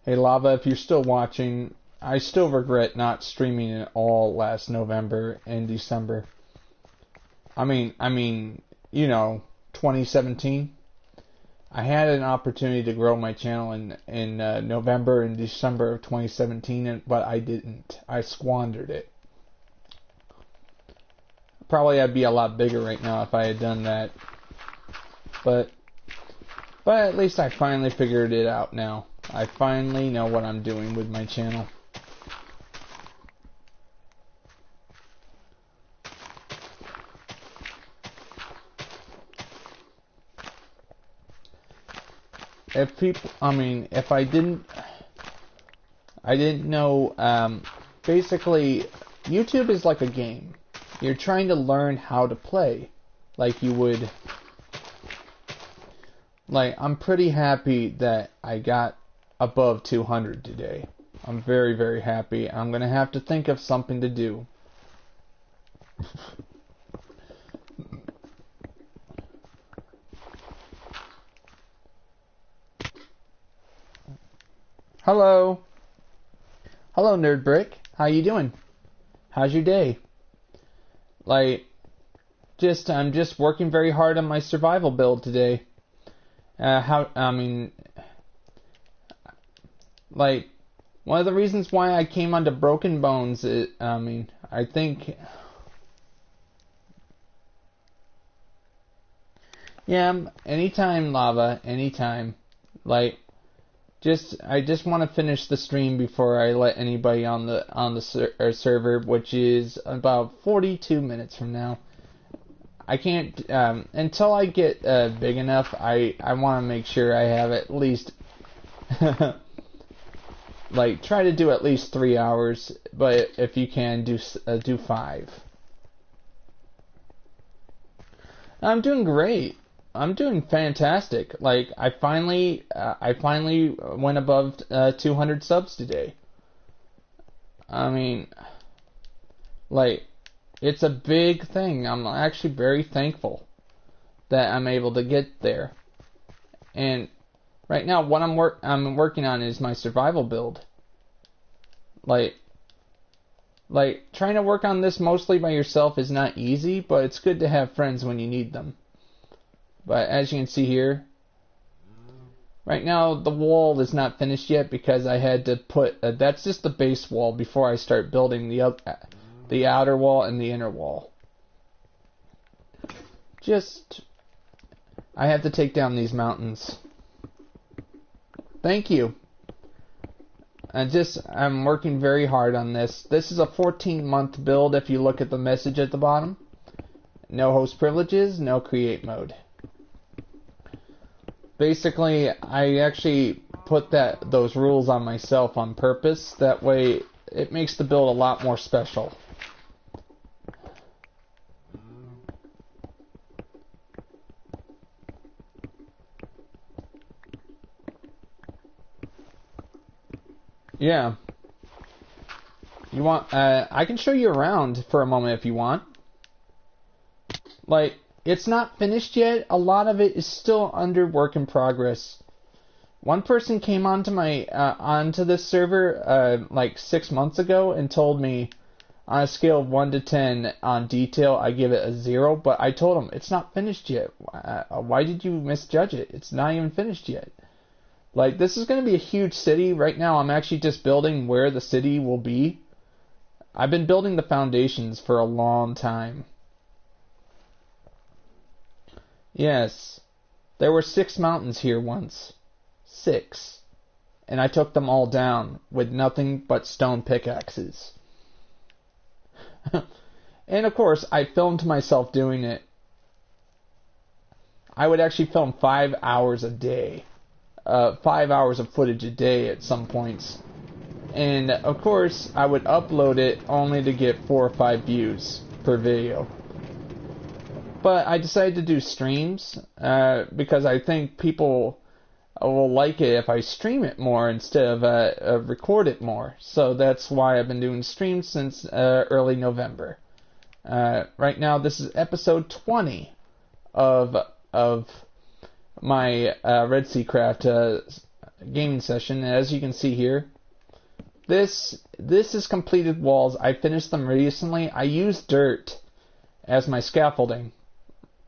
Hey Lava, if you're still watching, I still regret not streaming at all last November and December. I mean, you know, 2017. I had an opportunity to grow my channel in November and December of 2017, but I didn't. I squandered it. Probably I'd be a lot bigger right now if I had done that. But at least I finally figured it out now. I finally know what I'm doing with my channel. If I didn't know, basically, YouTube is like a game. You're trying to learn how to play, like you would. Like, I'm pretty happy that I got above 200 today. I'm very, very happy. I'm gonna have to think of something to do. Hello. Hello, Nerd Brick. How you doing? How's your day? Like, I'm just working very hard on my survival build today. Like, one of the reasons why I came onto Broken Bones is, I think Yeah, anytime, Lava, anytime. Like, I just want to finish the stream before I let anybody on the server, which is about 42 minutes from now. I can't until I get big enough. I want to make sure I have at least like try to do at least 3 hours, but if you can do 5. I'm doing great. I'm doing fantastic. Like I finally went above 200 subs today. I mean, like it's a big thing. I'm actually very thankful that I'm able to get there. And right now, what I'm working on is my survival build. Like trying to work on this mostly by yourself is not easy, but it's good to have friends when you need them. But as you can see here, right now the wall is not finished yet because I had to put that's just the base wall before I start building the outer wall and the inner wall. I have to take down these mountains. Thank you. I'm working very hard on this. This is a 14-month build if you look at the message at the bottom. No host privileges, no create mode. Basically, I actually put those rules on myself on purpose. That way, it makes the build a lot more special. Yeah. You want? I can show you around for a moment if you want. Like, it's not finished yet. A lot of it is still under work in progress. One person came onto this server like 6 months ago and told me on a scale of 1 to 10 on detail, I give it a 0. But I told him it's not finished yet. Why did you misjudge it? It's not even finished yet. Like, this is going to be a huge city. Right now, I'm actually just building where the city will be. I've been building the foundations for a long time. Yes, there were 6 mountains here once. 6. And I took them all down with nothing but stone pickaxes. And of course, I filmed myself doing it. I would actually film 5 hours a day. 5 hours of footage a day at some points. And of course, I would upload it only to get 4 or 5 views per video. But I decided to do streams because I think people will like it if I stream it more instead of record it more. So that's why I've been doing streams since early November. Right now, this is episode 20 of my REDSEACRAFT gaming session. As you can see here, this is completed walls. I finished them recently. I used dirt as my scaffolding.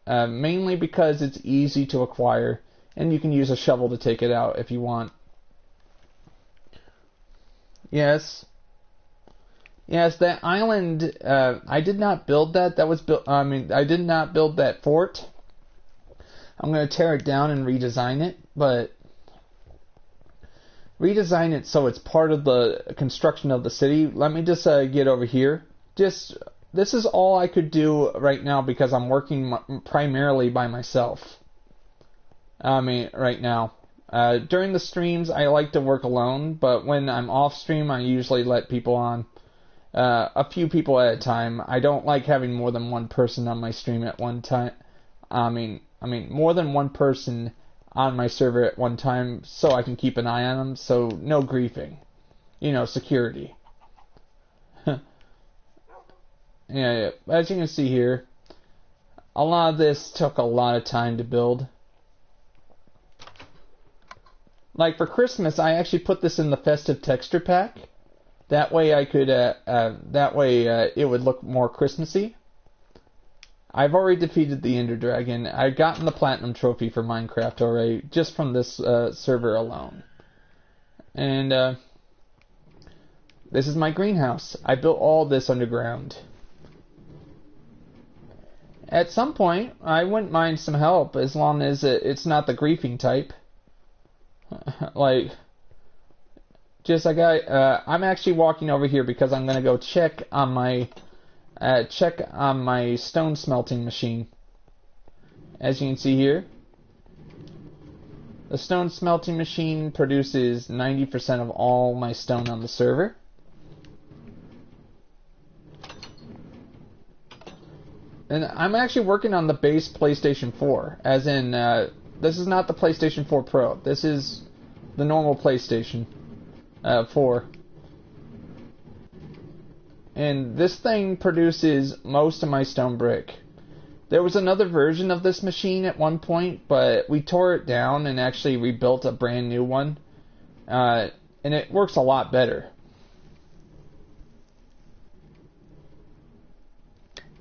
Mainly because it's easy to acquire, and you can use a shovel to take it out if you want. Yes, that island. I did not build that. That was built. I did not build that fort. I'm going to tear it down and redesign it, but redesign it so it's part of the construction of the city. Let me just get over here. This is all I could do right now because I'm working primarily by myself. Right now. During the streams, I like to work alone, but when I'm off stream, I usually let people on. A few people at a time. I don't like having more than one person on my stream at one time. More than one person on my server at one time so I can keep an eye on them, so no griefing. Security. Yeah, as you can see here, a lot of this took a lot of time to build. Like for Christmas, I actually put this in the festive texture pack. That way I could, it would look more Christmassy. I've already defeated the Ender Dragon. I've gotten the Platinum Trophy for Minecraft already, just from this server alone. And this is my greenhouse. I built all this underground. At some point, I wouldn't mind some help as long as it's not the griefing type. Like, just I'm actually walking over here because I'm gonna go check on my stone smelting machine. As you can see here, the stone smelting machine produces 90% of all my stone on the server. And I'm actually working on the base PlayStation 4, as in, this is not the PlayStation 4 Pro. This is the normal PlayStation 4. And this thing produces most of my stone brick. There was another version of this machine at one point, but we tore it down and actually rebuilt a brand new one. And it works a lot better.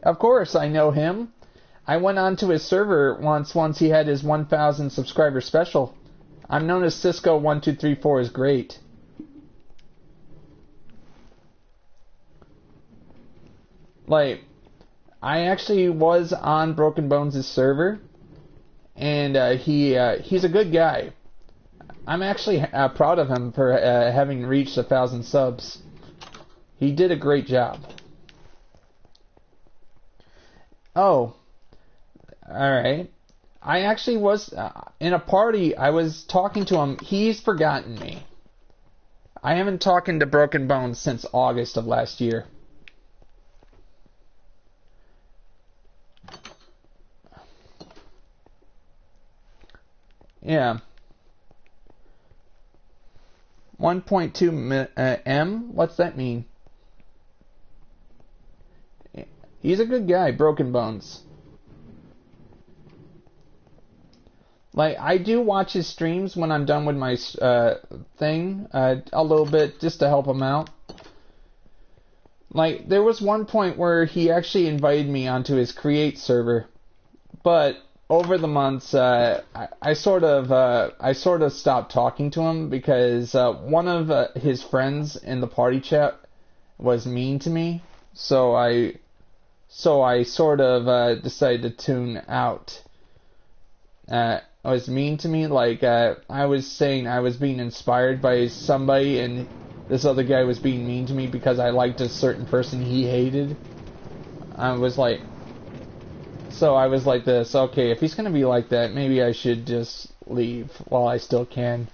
Of course, I know him. I went onto his server once he had his 1,000 subscriber special. I'm known as Cisco1234 is great. Like, I actually was on Broken Bones' server, and he's a good guy. I'm actually proud of him for having reached 1,000 subs. He did a great job. Oh, alright. I actually was in a party. I was talking to him. He's forgotten me. I haven't talked to Broken Bones since August of last year. Yeah. 1.2 M? What's that mean? He's a good guy, Broken Bones. Like, I do watch his streams when I'm done with my thing, a little bit, just to help him out. Like, there was one point where he actually invited me onto his Create server, but over the months, I sort of stopped talking to him because one of his friends in the party chat was mean to me, so I sort of decided to tune out. Was mean to me, like I was saying I was being inspired by somebody, and this other guy was being mean to me because I liked a certain person he hated. I was like this, okay, if he's gonna be like that, maybe I should just leave while I still can.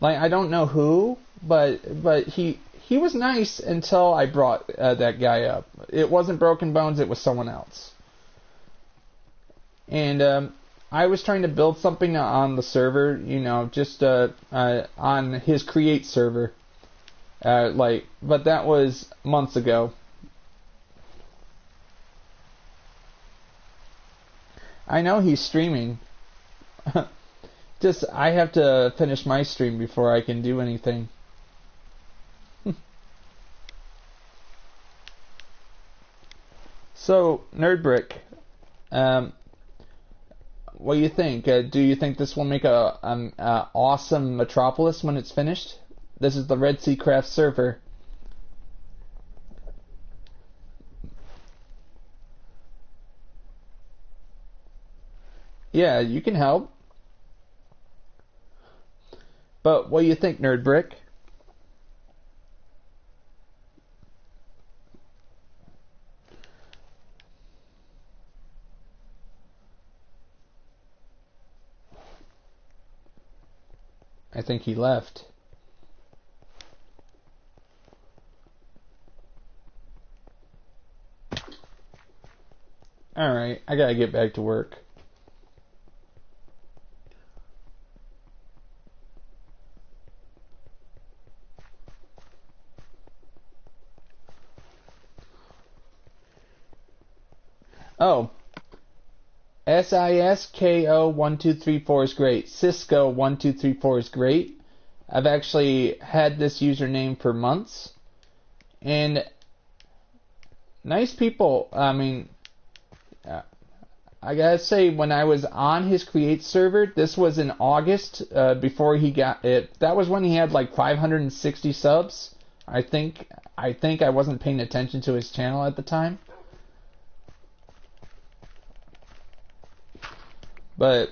Like, I don't know who, but he was nice until I brought that guy up. It wasn't Broken Bones, it was someone else. And I was trying to build something on the server, you know, just on his Create server. But that was months ago. I know he's streaming. Just, I have to finish my stream before I can do anything. So, Nerdbrick, what do you think? Do you think this will make a awesome Metropolis when it's finished? This is the REDSEACRAFT server. Yeah, you can help. But what do you think, Nerdbrick? I think he left. Alright, I gotta get back to work. Oh. SISKO1234 is great. Cisco1234 is great. I've actually had this username for months. And nice people. I mean, I gotta say, when I was on his Create server, this was in August, before he got it. That was when he had like 560 subs. I think I wasn't paying attention to his channel at the time. But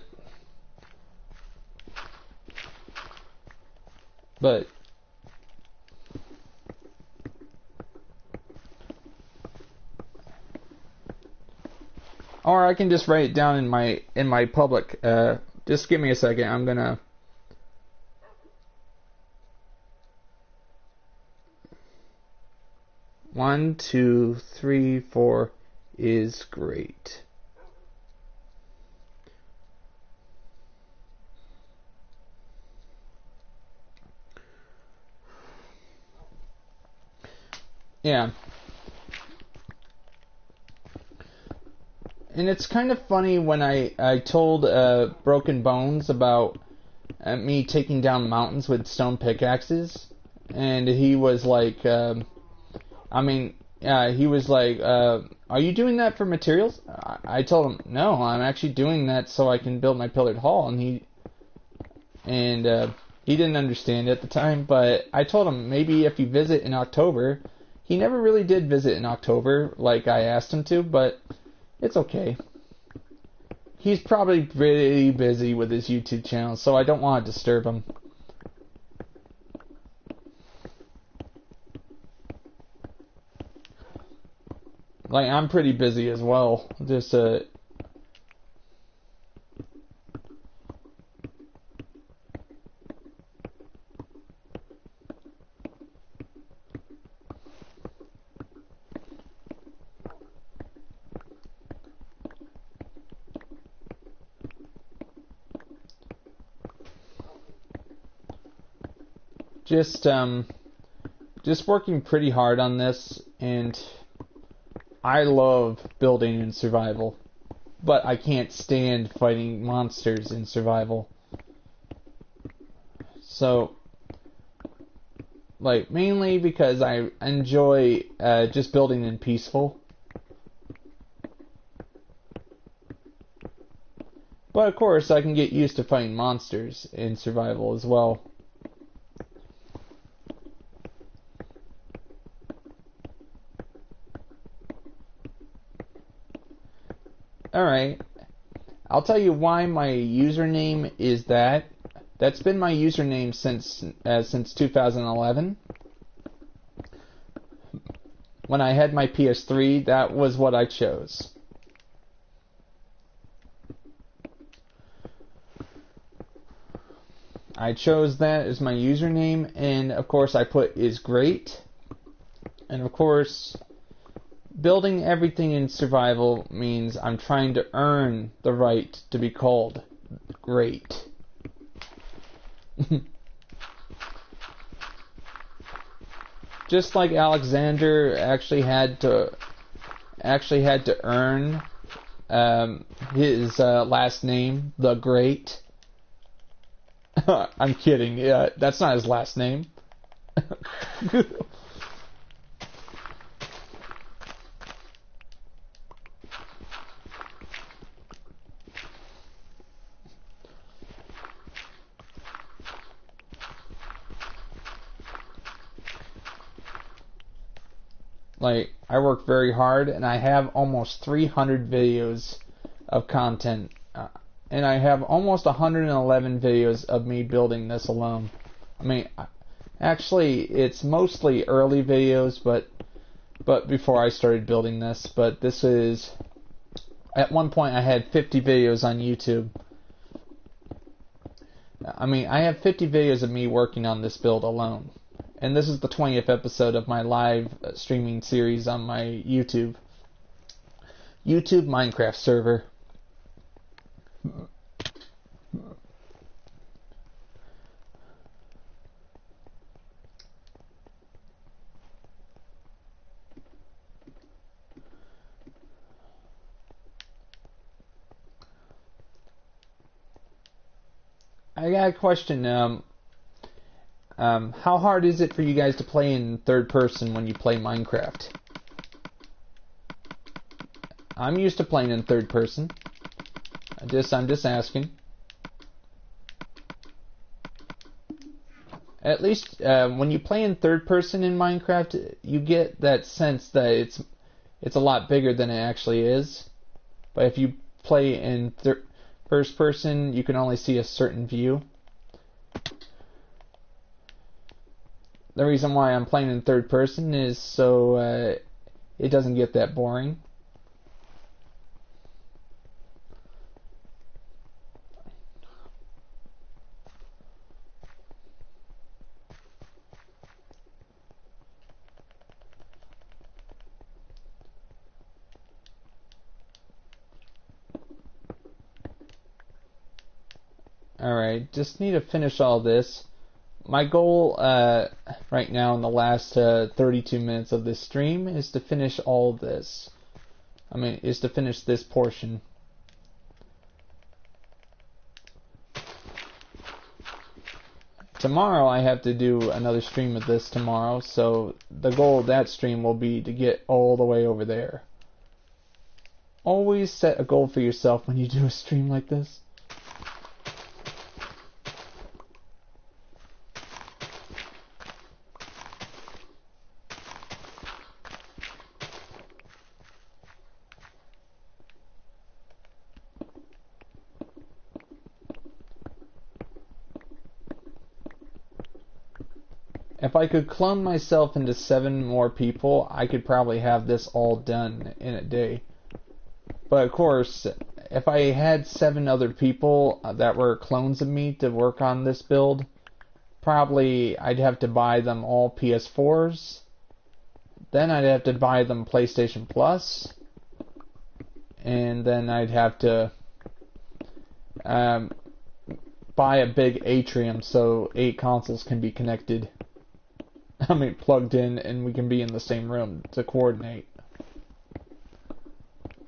or I can just write it down in my public. Just give me a second. I'm gonna. One, two, three, four is great. Yeah. And it's kind of funny when I told Broken Bones about me taking down mountains with stone pickaxes, and he was like, he was like, are you doing that for materials? I told him, no, I'm actually doing that so I can build my pillared hall, and he didn't understand at the time, but I told him maybe if you visit in October. He never really did visit in October like I asked him to, but it's okay. He's probably pretty busy with his YouTube channel, so I don't want to disturb him. Like, I'm pretty busy as well. Just working pretty hard on this, and I love building in survival, but I can't stand fighting monsters in survival. So, like, mainly because I enjoy just building in peaceful. But of course, I can get used to fighting monsters in survival as well. Alright, I'll tell you why my username is that. That's been my username since 2011. When I had my PS3, that was what I chose. I chose that as my username, and of course I put is great. And of course, building everything in survival means I'm trying to earn the right to be called great. Just like Alexander actually had to earn his last name, the Great. I'm kidding. Yeah, that's not his last name. Like, I work very hard, and I have almost 300 videos of content, and I have almost 111 videos of me building this alone. I mean, actually, it's mostly early videos, but before I started building this. But this is, at one point, I had 50 videos on YouTube. I mean, I have 50 videos of me working on this build alone. And this is the 20th episode of my live streaming series on my YouTube Minecraft server. I got a question. How hard is it for you guys to play in third person when you play Minecraft? I'm used to playing in third person. I'm just asking. At least when you play in third person in Minecraft, you get that sense that it's a lot bigger than it actually is. But if you play in First person, you can only see a certain view. The reason why I'm playing in third person is so it doesn't get that boring. Alright, just need to finish all this. My goal right now in the last 32 minutes of this stream is to finish all of this. Is to finish this portion. Tomorrow I have to do another stream of this tomorrow, so the goal of that stream will be to get all the way over there. Always set a goal for yourself when you do a stream like this. If I could clone myself into 7 more people, I could probably have this all done in a day. But of course, if I had 7 other people that were clones of me to work on this build, probably I'd have to buy them all PS4s. Then I'd have to buy them PlayStation Plus. And then I'd have to buy a big atrium so 8 consoles can be connected. Plugged in, and we can be in the same room to coordinate.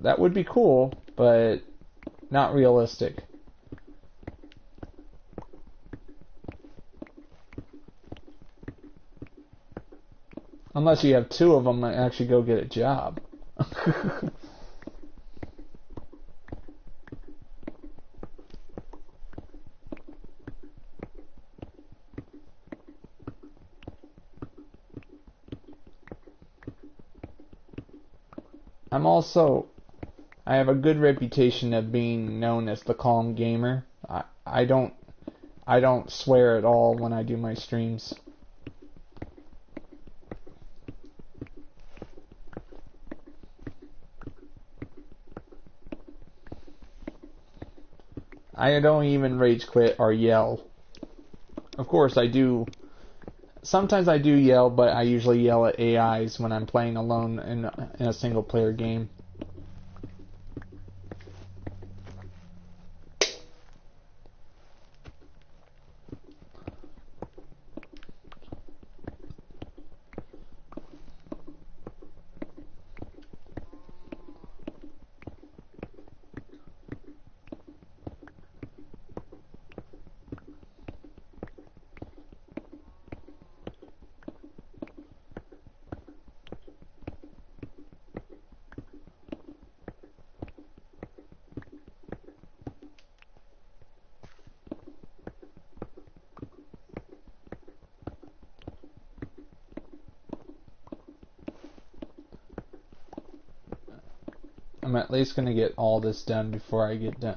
That would be cool, but not realistic. Unless you have 2 of them and actually go get a job. I have a good reputation of being known as the calm gamer. I don't swear at all when I do my streams. I don't even rage quit or yell. Of course I do. Sometimes I do yell, but I usually yell at AIs when I'm playing alone in a single player game. I'm at least going to get all this done before I get done.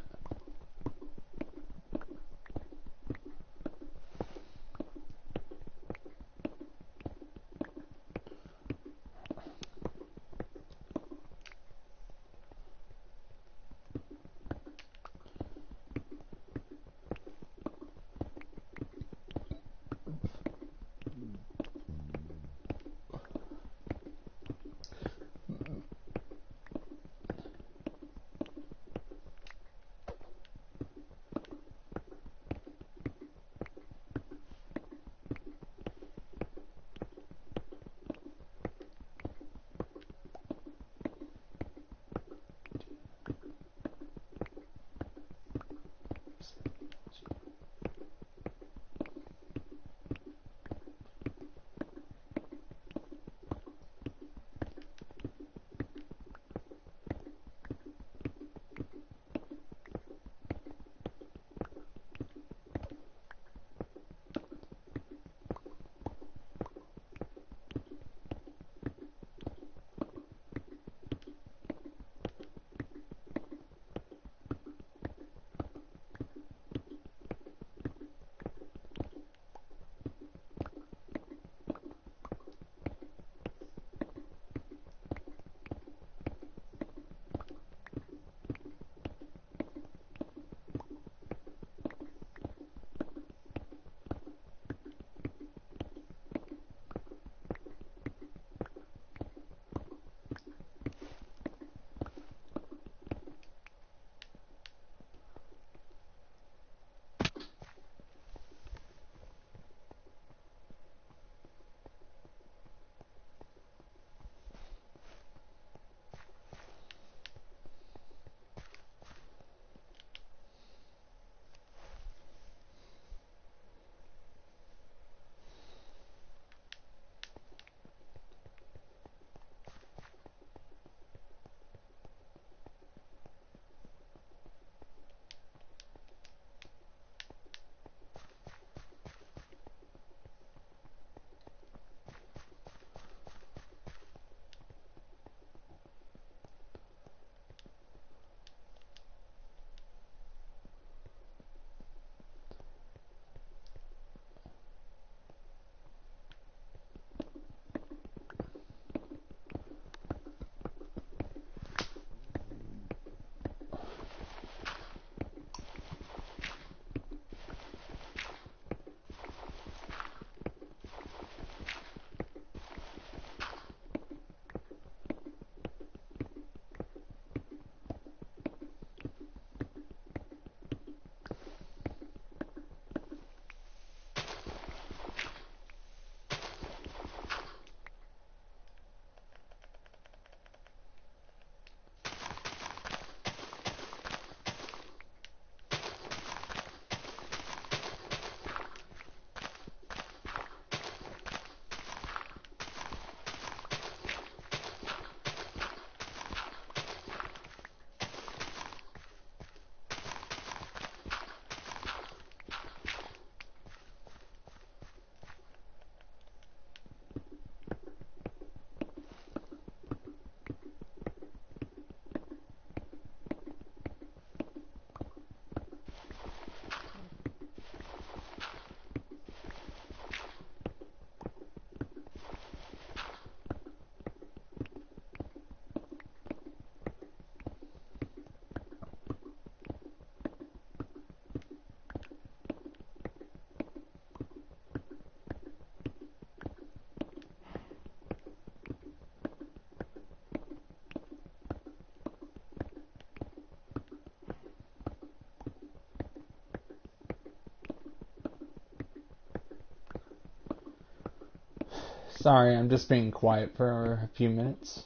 Sorry, I'm just being quiet for a few minutes.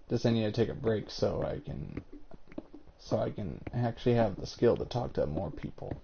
Just I need to take a break so I can actually have the skill to talk to more people.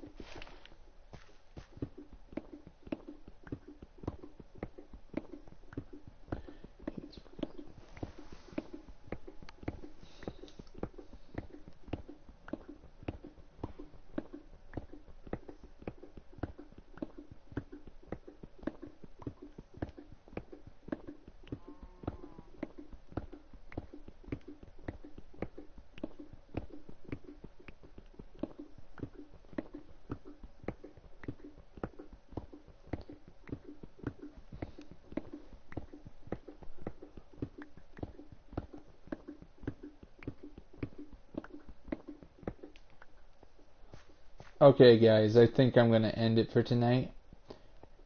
Okay, guys, I think I'm going to end it for tonight.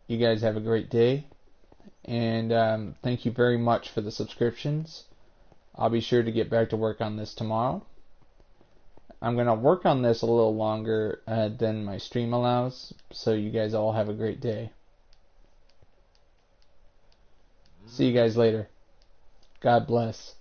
You guys have a great day, and thank you very much for the subscriptions. I'll be sure to get back to work on this tomorrow. I'm going to work on this a little longer than my stream allows, so you guys all have a great day. See you guys later. God bless.